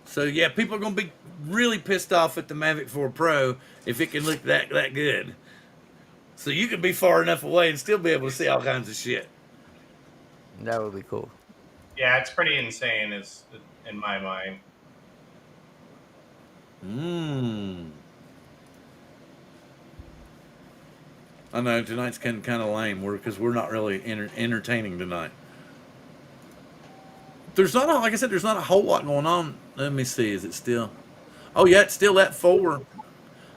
So yeah, people are gonna be really pissed off at the Mavic 4 Pro if it can look that good. So you could be far enough away and still be able to see all kinds of shit. That would be cool. Yeah, it's pretty insane, is in my mind. I know tonight's kind of lame because we're not really entertaining tonight. There's not, like I said, there's not a whole lot going on. Let me see. Is it still? Oh yeah, it's still at 4.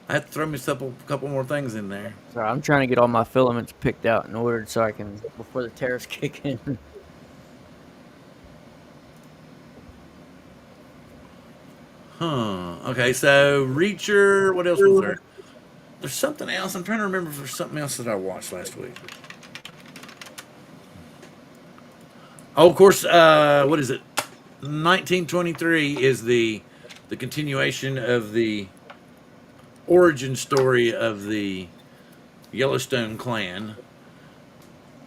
I have to throw me a couple more things in there. Sorry, I'm trying to get all my filaments picked out and ordered so I can before the tariffs kick in. Huh. Okay, so Reacher. What else was there? There's something else. I'm trying to remember if there's something else that I watched last week. Oh, of course. What is it? 1923 is the continuation of the origin story of the Yellowstone clan.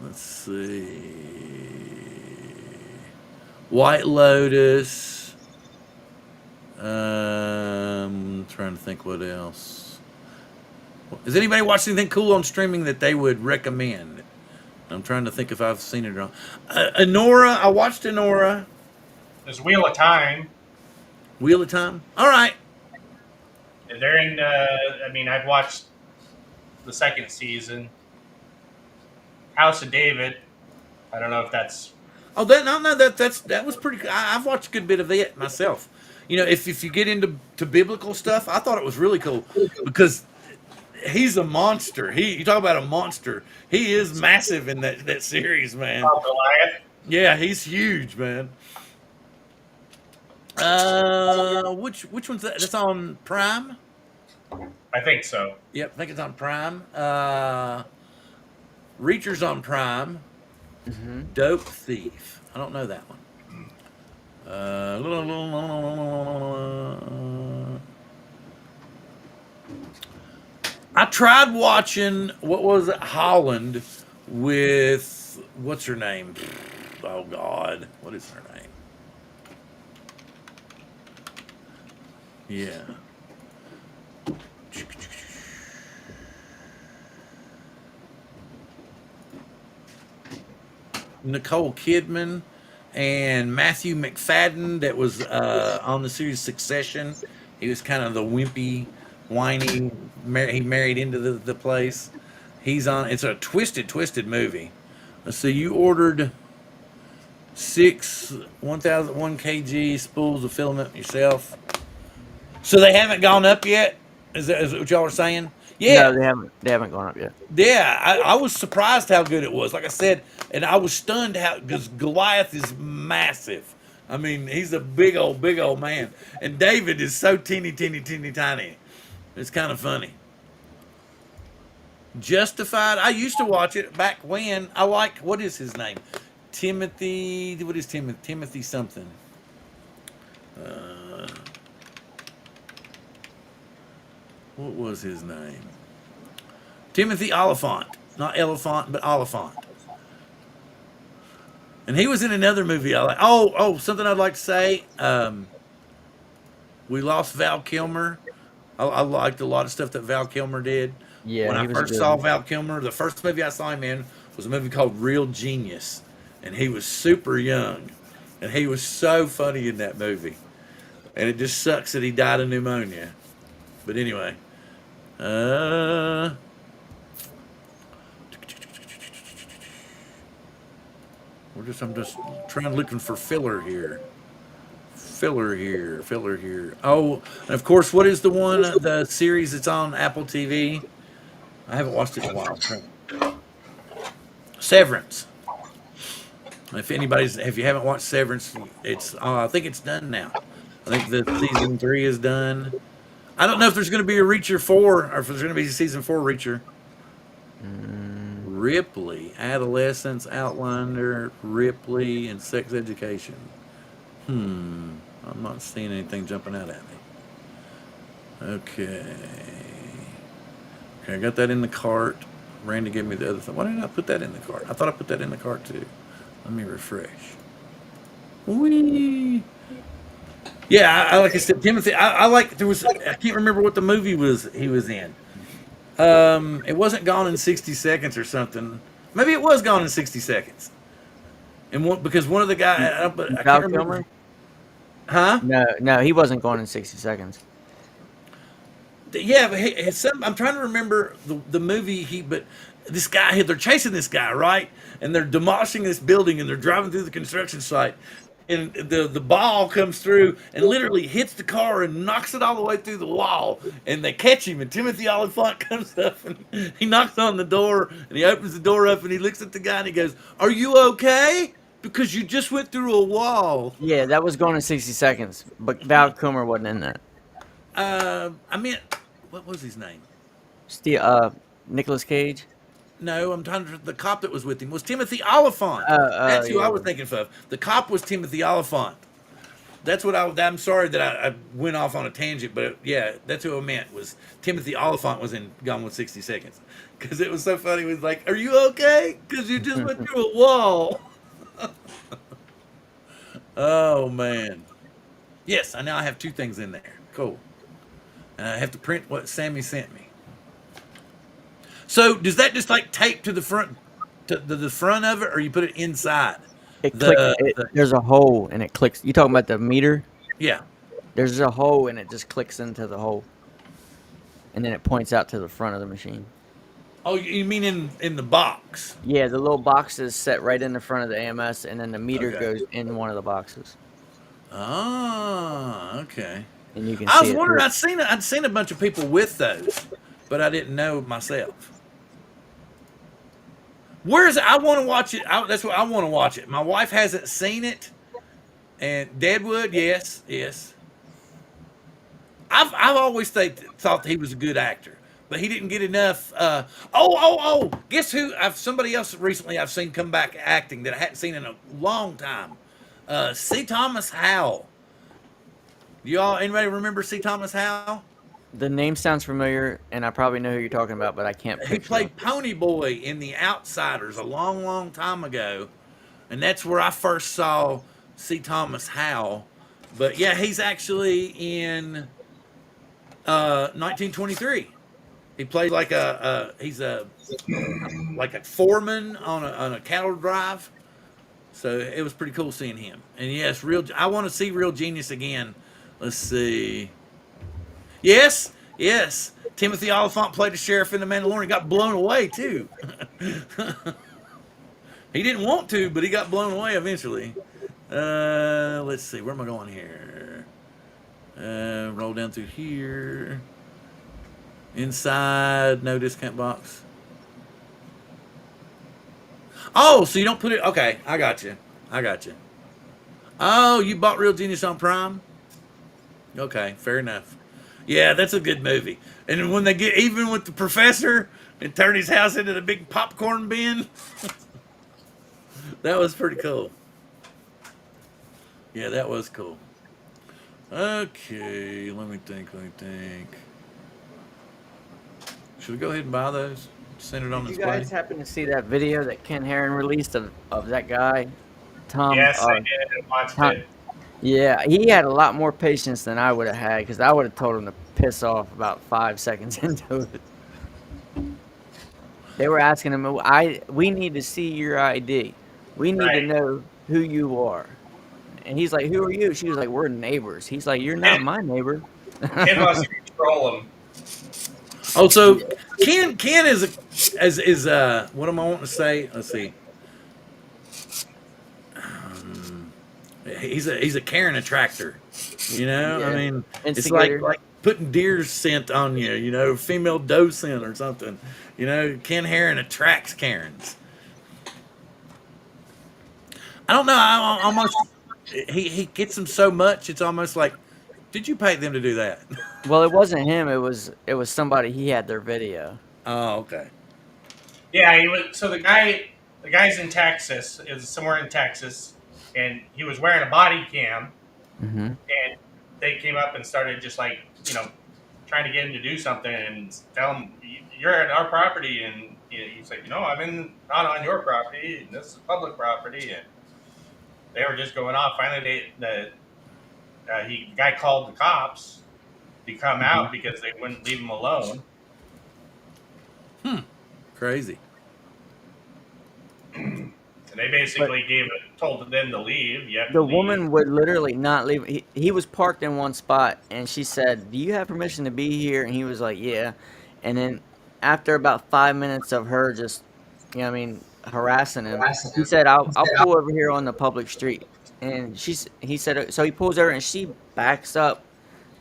Let's see. White Lotus. Trying to think what else. Has anybody watched anything cool on streaming that they would recommend? I'm trying to think if I've seen it wrong. Enora. I watched Enora. There's Wheel of Time. Wheel of Time. All right. They're in. I've watched the second season. House of David. I don't know if that's. Oh, that was pretty. I've watched a good bit of it myself. You know, if you get into biblical stuff, I thought it was really cool because he's a monster. You talk about a monster. He is massive in that series, man. Goliath. Yeah, he's huge, man. Which one's that? That's on Prime. I think so. Yep, I think it's on Prime. Reacher's on Prime. Dope Thief. I don't know that one. I tried watching what was it, Holland with what's her name? Oh Oh God, what is her name? Yeah. Nicole Kidman and Matthew McFadden that was on the series Succession. He was kind of the wimpy, whiny. He married into the place. He's on. It's a twisted movie. Let's see. You ordered 1,001 kg spools of filament yourself. So they haven't gone up yet. Is that what y'all are saying? Yeah. No, they haven't. They haven't gone up yet. Yeah, I was surprised how good it was. Like I said, and I was stunned how because Goliath is massive. I mean, he's a big old man, and David is so teeny tiny. It's kind of funny. Justified. I used to watch it back when. I like what is his name? Timothy. What is Timothy? Timothy something. What was his name? Timothy Oliphant. Not Elephant, but Oliphant. And he was in another movie I like. Something I'd like to say. We lost Val Kilmer. I liked a lot of stuff that Val Kilmer did. Yeah, When I he was first good. saw Val Kilmer, the first movie I saw him in was a movie called Real Genius. And he was super young. And he was so funny in that movie. And it just sucks that he died of pneumonia. But anyway. I'm just looking for filler here. Filler here. Oh, and of course, what is the series that's on Apple TV? I haven't watched it in a while. Severance. If you haven't watched Severance, it's I think it's done now. I think the season 3 is done. I don't know if there's going to be a Reacher 4 or if there's going to be a season 4 Reacher. Ripley, Adolescence, Outlander, Ripley, and Sex Education. I'm not seeing anything jumping out at me. Okay, I got that in the cart. Randy gave me the other thing. Why didn't I put that in the cart? I thought I put that in the cart too. Let me refresh. Whee! Yeah, like I said, Timothy. I like. I can't remember what the movie he was in. It wasn't Gone in 60 Seconds or something. Maybe it was Gone in 60 Seconds. Because one of the guys, I Val can't remember. Kilmer? Huh? No, he wasn't going in 60 seconds. Yeah, but I'm trying to remember the movie. But this guy, they're chasing this guy, right? And they're demolishing this building, and they're driving through the construction site. And the ball comes through and literally hits the car and knocks it all the way through the wall. And they catch him. And Timothy Oliphant comes up and he knocks on the door and he opens the door up and he looks at the guy and he goes, "Are you okay? Because you just went through a wall." Yeah, that was going in 60 seconds, but Val Kilmer wasn't in that. I mean, what was his name? Nicolas Cage. No, I'm trying to. The cop that was with him was Timothy Oliphant. That's who I was thinking of. The cop was Timothy Oliphant. That's what I'm sorry that I went off on a tangent, but yeah, that's who I meant. Was Timothy Oliphant was in Gone with 60 Seconds because it was so funny. He was like, "Are you okay? Because you just went through a wall." Oh man. Yes, I now have 2 things in there. Cool. And I have to print what Sammy sent me. So does that just like tape to the front, to the front of it, or you put it inside? There's a hole and it clicks. You talking about the meter? Yeah. There's a hole and it just clicks into the hole, and then it points out to the front of the machine. Oh, you mean in the box? Yeah, the little box is set right in the front of the AMS, and then the meter goes in one of the boxes. Ah, okay. And you can. I was wondering. I'd seen a bunch of people with those, but I didn't know myself. Where is it? I want to watch it. That's what I want to watch it. My wife hasn't seen it, and Deadwood, yes. I've always thought that he was a good actor, but he didn't get enough. Guess who? Somebody else recently I've seen come back acting that I hadn't seen in a long time. C. Thomas Howell. Anybody remember C. Thomas Howell? The name sounds familiar, and I probably know who you're talking about, but I can't picture He played him. Pony Boy in The Outsiders a long time ago, and that's where I first saw C. Thomas Howell. But yeah, he's actually in 1923. He played like he's a like a foreman on a cattle drive. So it was pretty cool seeing him. And yes, real. I want to see Real Genius again. Let's see. Yes, yes. Timothy Oliphant played a sheriff in The Mandalorian. Got blown away too. He didn't want to, but he got blown away eventually. Let's see. Where am I going here? Roll down through here. Inside, no discount box. Oh, so you don't put it. Okay, I got you. I got you. Oh, you bought Real Genius on Prime? Okay, fair enough. Yeah, that's a good movie. And when they get even with the professor and turn his house into the big popcorn bin, that was pretty cool. Yeah, that was cool. Okay, let me think. Should we go ahead and buy those? Send it on Did you display? guys happen to see that video that Ken Herron released of that guy, Tom? Yes, I did. I watched Tom, it. yeah, he had a lot more patience than I would have had because I would have told him to piss off about 5 seconds into it. They were asking him, we need to see your ID. We need to Right. know who you are. And he's like, who are you? She was like, we're neighbors. He's like, you're not my neighbor. Ken wants to control him. Oh, so Ken is what am I wanting to say? Let's see. He's a Karen attractor. You know, Yeah. I mean, it's Instigator. like putting deer scent on you. You know, female doe scent or something. You know, Ken Herron attracts Karens. I don't know. I almost he gets them so much. It's almost like, did you pay them to do that? Well, it wasn't him. It was somebody. He had their video. Oh, okay. Yeah, he was. So the guy's in Texas. Is somewhere in Texas, and he was wearing a body cam, Mm-hmm. and they came up and started just like trying to get him to do something and tell him you're at our property, and he's like, I'm not on your property. This is public property, and they were just going off. Finally, the guy called the cops to come out because they wouldn't leave him alone. Crazy. And they basically told them to leave. You have to The leave. woman would literally not leave. He was parked in one spot, and she said, "Do you have permission to be here?" And he was like, "Yeah." And then after about 5 minutes of her just, harassing him, he said, "I'll pull over here on the public street." And he said, so he pulls over, and she backs up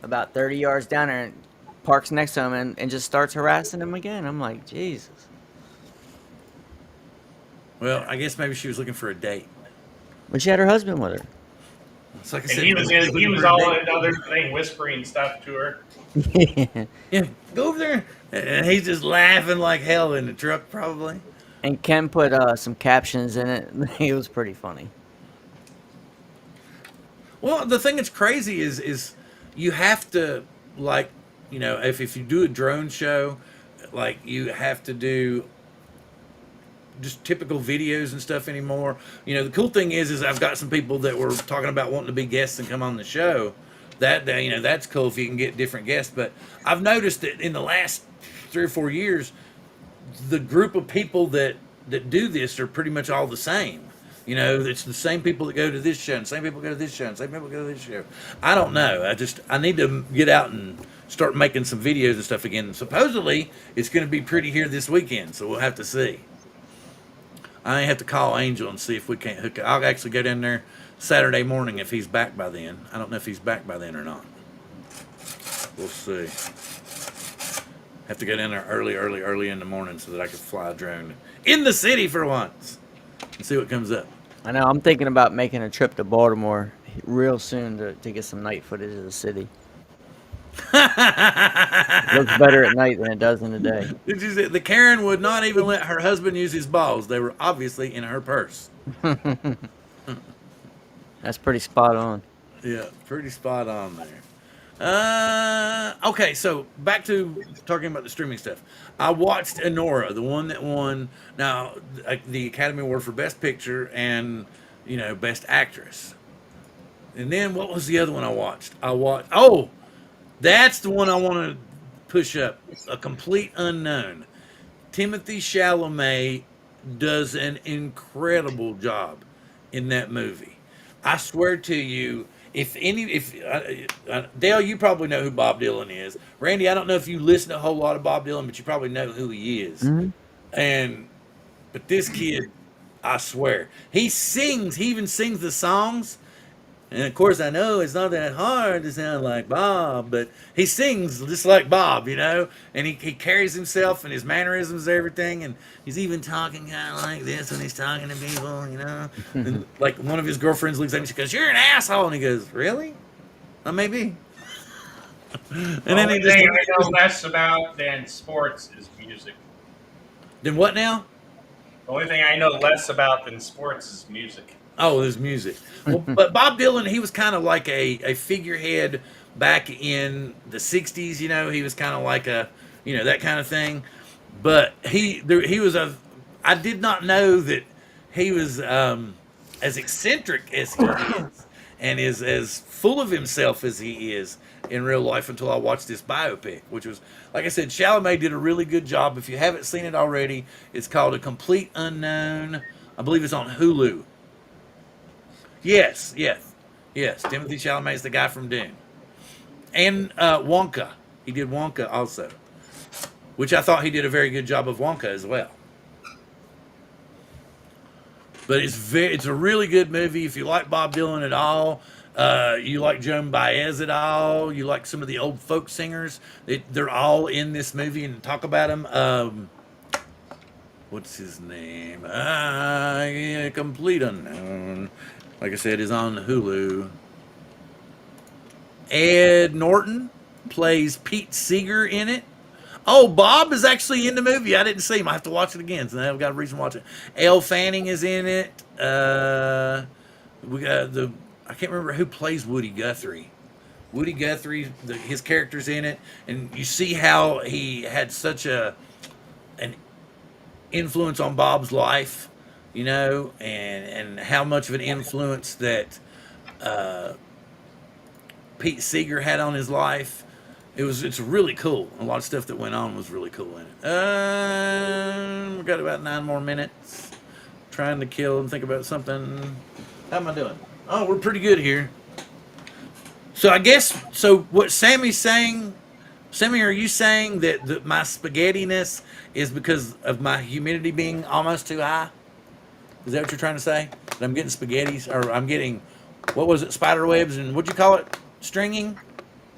about 30 yards down there and parks next to him and just starts harassing him again. I'm like, Jesus. Well, I guess maybe she was looking for a date. But she had her husband with her. It's like I And said, he was all another thing, whispering stuff to her. Yeah, go over there. And he's just laughing like hell in the truck, probably. And Ken put some captions in it. It was pretty funny. Well, the thing that's crazy is you have to, like, if you do a drone show, like, you have to do just typical videos and stuff anymore. The cool thing is I've got some people that were talking about wanting to be guests and come on the show. That's cool if you can get different guests. But I've noticed that in the last 3 or 4 years, the group of people that do this are pretty much all the same. It's the same people that go to this show, and same people go to this show, and same people go to this show. I don't know. I need to get out and start making some videos and stuff again. Supposedly, it's going to be pretty here this weekend, so we'll have to see. I have to call Angel and see if we can't hook. I'll actually go down there Saturday morning if he's back by then. I don't know if he's back by then or not. We'll see. Have to go down there early in the morning so that I can fly a drone in the city for once and see what comes up. I know. I'm thinking about making a trip to Baltimore real soon to get some night footage of the city. Looks better at night than it does in the day. Did you see, the Karen would not even let her husband use his balls. They were obviously in her purse. That's pretty spot on. Yeah, pretty spot on there. Okay, so back to talking about the streaming stuff. I watched Enora, the one that won the Academy Award for Best Picture, and Best Actress. And then what was the other one I watched? Oh, that's the one I want to push up. A Complete Unknown. Timothy Chalamet does an incredible job in that movie. I swear to you, if Dale, you probably know who Bob Dylan is. Randy, I don't know if you listen to a whole lot of Bob Dylan, but you probably know who he is. Hmm. And but this kid, I swear, he sings. He even sings the songs. And of course, I know it's not that hard to sound like Bob, but he sings just like Bob, and he carries himself and his mannerisms and everything. And he's even talking kind of like this when he's talking to people. And like one of his girlfriends looks at him, she goes, "You're an asshole." And he goes, "Really? Maybe." And The then he only just, thing I know less about than sports is music. then what now? The only thing I know less about than sports is music. Oh, his music. Well, but Bob Dylan, he was kind of like a figurehead back in the '60s. He was kind of like that kind of thing. But he was a. I did not know that he was as eccentric as he is, and is as full of himself as he is in real life until I watched this biopic, which was, like I said, Chalamet did a really good job. If you haven't seen it already, it's called A Complete Unknown. I believe it's on Hulu. Yes, yes, yes. Timothy Chalamet is the guy from Dune, and Wonka. He did Wonka also, which I thought he did a very good job of Wonka as well. But it's a really good movie. If you like Bob Dylan at all, you like Joan Baez at all, you like some of the old folk singers, they're all in this movie and talk about them. What's his name? Yeah, Complete Unknown. Like I said, is on Hulu. Ed Norton plays Pete Seeger in it. Oh, Bob is actually in the movie. I didn't see him. I have to watch it again, so now I've got a reason to watch it. Elle Fanning is in it. We got I can't remember who plays Woody Guthrie. Woody Guthrie, his character's in it, and you see how he had such an influence on Bob's life, and how much of an influence that Pete Seeger had on his life. It's really cool. A lot of stuff that went on was really cool in it. We got about 9 more minutes. Trying to kill and think about something. How am I doing? Oh, we're pretty good here. So I guess, what Sammy's saying, Sammy, are you saying that my spaghettiness is because of my humidity being almost too high? Is that what you're trying to say? That I'm getting spaghettis, or I'm getting, what was it, spider webs, and what'd you call it? Stringing?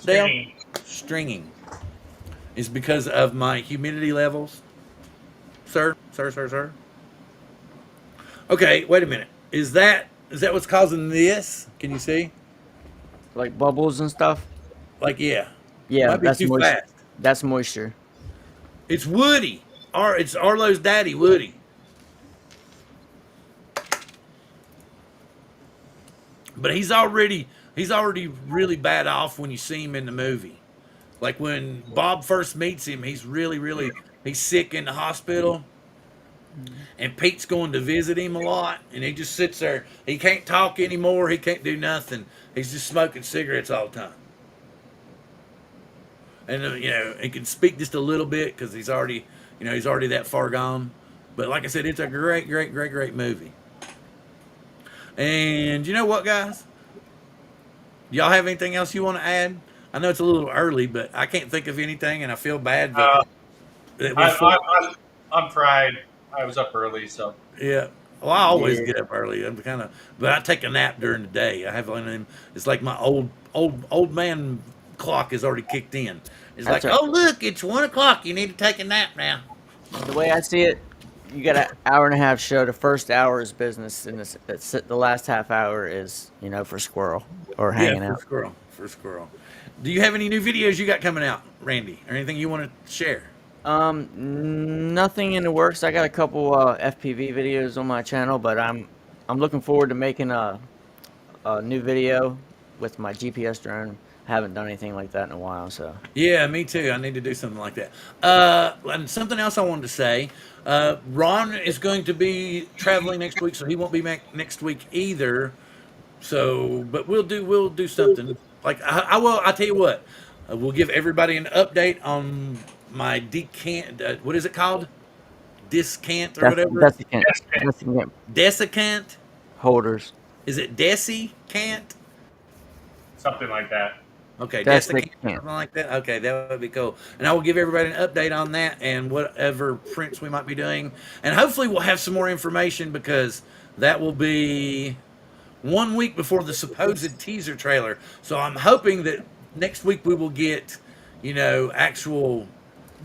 Dale? Stringing. Is because of my humidity levels? Sir? Sir? Okay, wait a minute. Is that what's causing this? Can you see? Like bubbles and stuff. Like, yeah. Yeah, Might be that's too moisture. fast. That's moisture. It's Woody. It's Arlo's daddy, Woody. But he's already really bad off when you see him in the movie. Like when Bob first meets him, he's he's sick in the hospital. And Pete's going to visit him a lot, and he just sits there. He can't talk anymore. He can't do nothing. He's just smoking cigarettes all the time. And he can speak just a little bit because he's already that far gone. But like I said, it's a great movie. And you know what, guys? Y'all have anything else you want to add? I know it's a little early, but I can't think of anything, and I feel bad. I'm fried. I was up early, so. Yeah. Well, I always get up early. But I take a nap during the day. I have one of them. It's like my old man clock has already kicked in. It's That's like, right. oh look, it's 1 o'clock. You need to take a nap now. The way I see it, you got an hour and a half show. The first hour is business, and the last half hour is for squirrel or hanging Yeah, out. for squirrel. Do you have any new videos you got coming out, Randy, or anything you want to share? Nothing in the works. I got a couple FPV videos on my channel, but I'm looking forward to making a new video with my GPS drone. I haven't done anything like that in a while, so Yeah, me too. I need to do something like that. And something else I wanted to say. Ron is going to be traveling next week, so he won't be back next week either. So, but we'll do something. Like I will. I tell you what, we'll give everybody an update on my decant. What is it called? Discant or that's whatever. desiccant, desiccant Desiccant. holders, Is it Desi-cant? something like that. Okay, Desiccant, desiccant. something like that. Okay, that would be cool. And I will give everybody an update on that and whatever prints we might be doing. And hopefully we'll have some more information because that will be 1 week before the supposed teaser trailer. So I'm hoping that next week we will get, actual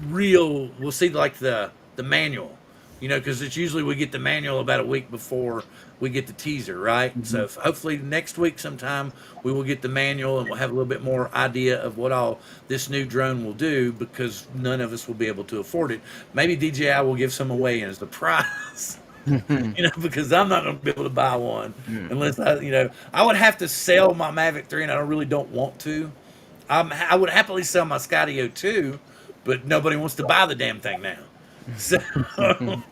real. We'll see like the manual, because it's usually we get the manual about a week before we get the teaser, right? Hmm. So hopefully next week sometime we will get the manual and we'll have a little bit more idea of what all this new drone will do because none of us will be able to afford it. Maybe DJI will give some away as the prize. Because I'm not going to be able to buy one unless I would have to sell my Mavic 3, and I really don't want to. I would happily sell my Skydio 2, but nobody wants to buy the damn thing now. So, and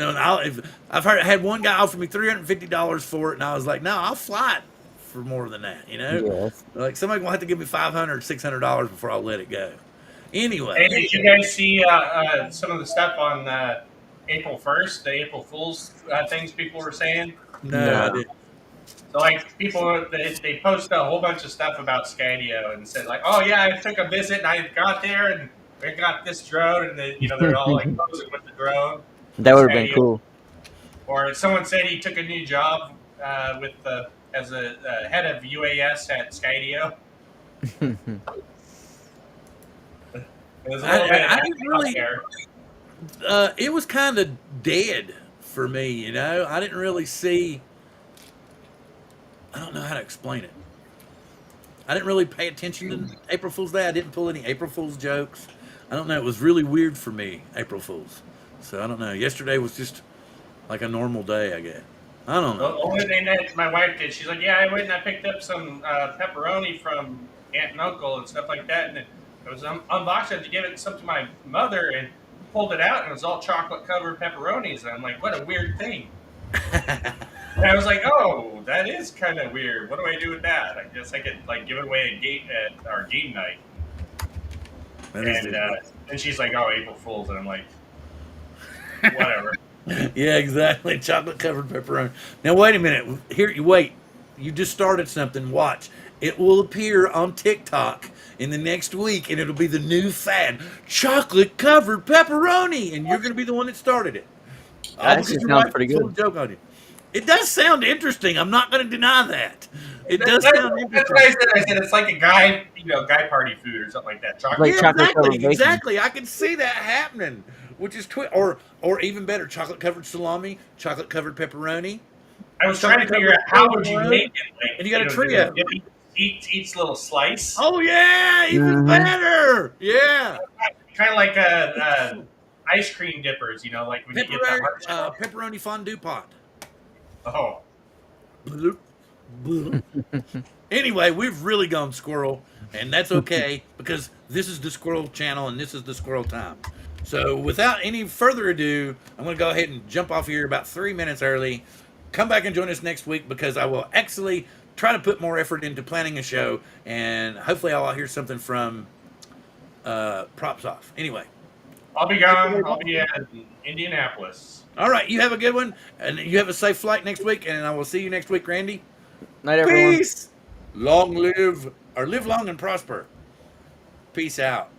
I've had one guy offer me $350 for it, and I was like, no, I'll fly it for more than that. Yes. Like somebody will have to give me $500, $600 before I'll let it go. Hey, Anyway, did you guys see some of the stuff on April 1st, the April Fool's things people were saying? no, I No. didn't. So, like, people, they post a whole bunch of stuff about Skydio and said, like, oh, yeah, I took a visit and I got there and I got this drone. And, they're all, like, posing with the drone That from would have been Skydio. cool. Or someone said he took a new job as a head of UAS at Skydio. It was a little bit I didn't out really. there. It was kind of dead for me. I didn't really see. I don't know how to explain it. I didn't really pay attention to April Fool's Day. I didn't pull any April Fool's jokes. I don't know. It was really weird for me, April Fool's. So I don't know. Yesterday was just like a normal day, I guess. I don't The know. only thing that my wife did, she's like, yeah, I went and I picked up some pepperoni from aunt and uncle and stuff like that, and it was unboxed it to give it some to my mother, and pulled it out, and it was all chocolate covered pepperonis, and I'm like, what a weird thing. And I was like, oh, that is kind of weird. What do I do with that? I guess I could like give it away at our game night. That is And she's like, oh, April Fools, and I'm like, whatever. Yeah, exactly. Chocolate covered pepperoni. Now wait a minute. Here, you wait. You just started something. Watch. It will appear on TikTok in the next week, and it'll be the new fad: chocolate covered pepperoni, and you're going to be the one that started it. All That because actually your sounds wife pretty pulled a good. joke on you. It does sound interesting. I'm not going to deny that. It does sound That's interesting. what I said. I said it's like a guy party food or something like that. Chocolate. Like Yeah, chocolate exactly, covered bacon. exactly. I can see that happening, which is or even better, chocolate covered salami, chocolate covered pepperoni, I was trying to figure out how would you make it. Like, and you got a trio. Each little slice, Oh yeah, even Hmm. better. Yeah, kind of like ice cream dippers. Like when you get the pepperoni, hard shell. pepperoni fondue pot. Oh, Bloop, bloop. Anyway, we've really gone squirrel, and that's okay because this is the squirrel channel and this is the squirrel time. So, without any further ado, I'm going to go ahead and jump off here about 3 minutes early. Come back and join us next week because I will actually try to put more effort into planning a show, and hopefully, I'll hear something from Props Off. Anyway, I'll be gone. I'll be at Indianapolis. all right, you have a good one, and you have a safe flight next week, and I will see you next week, Randy. Night, everyone. Peace. Long live, or live long and prosper. Peace out.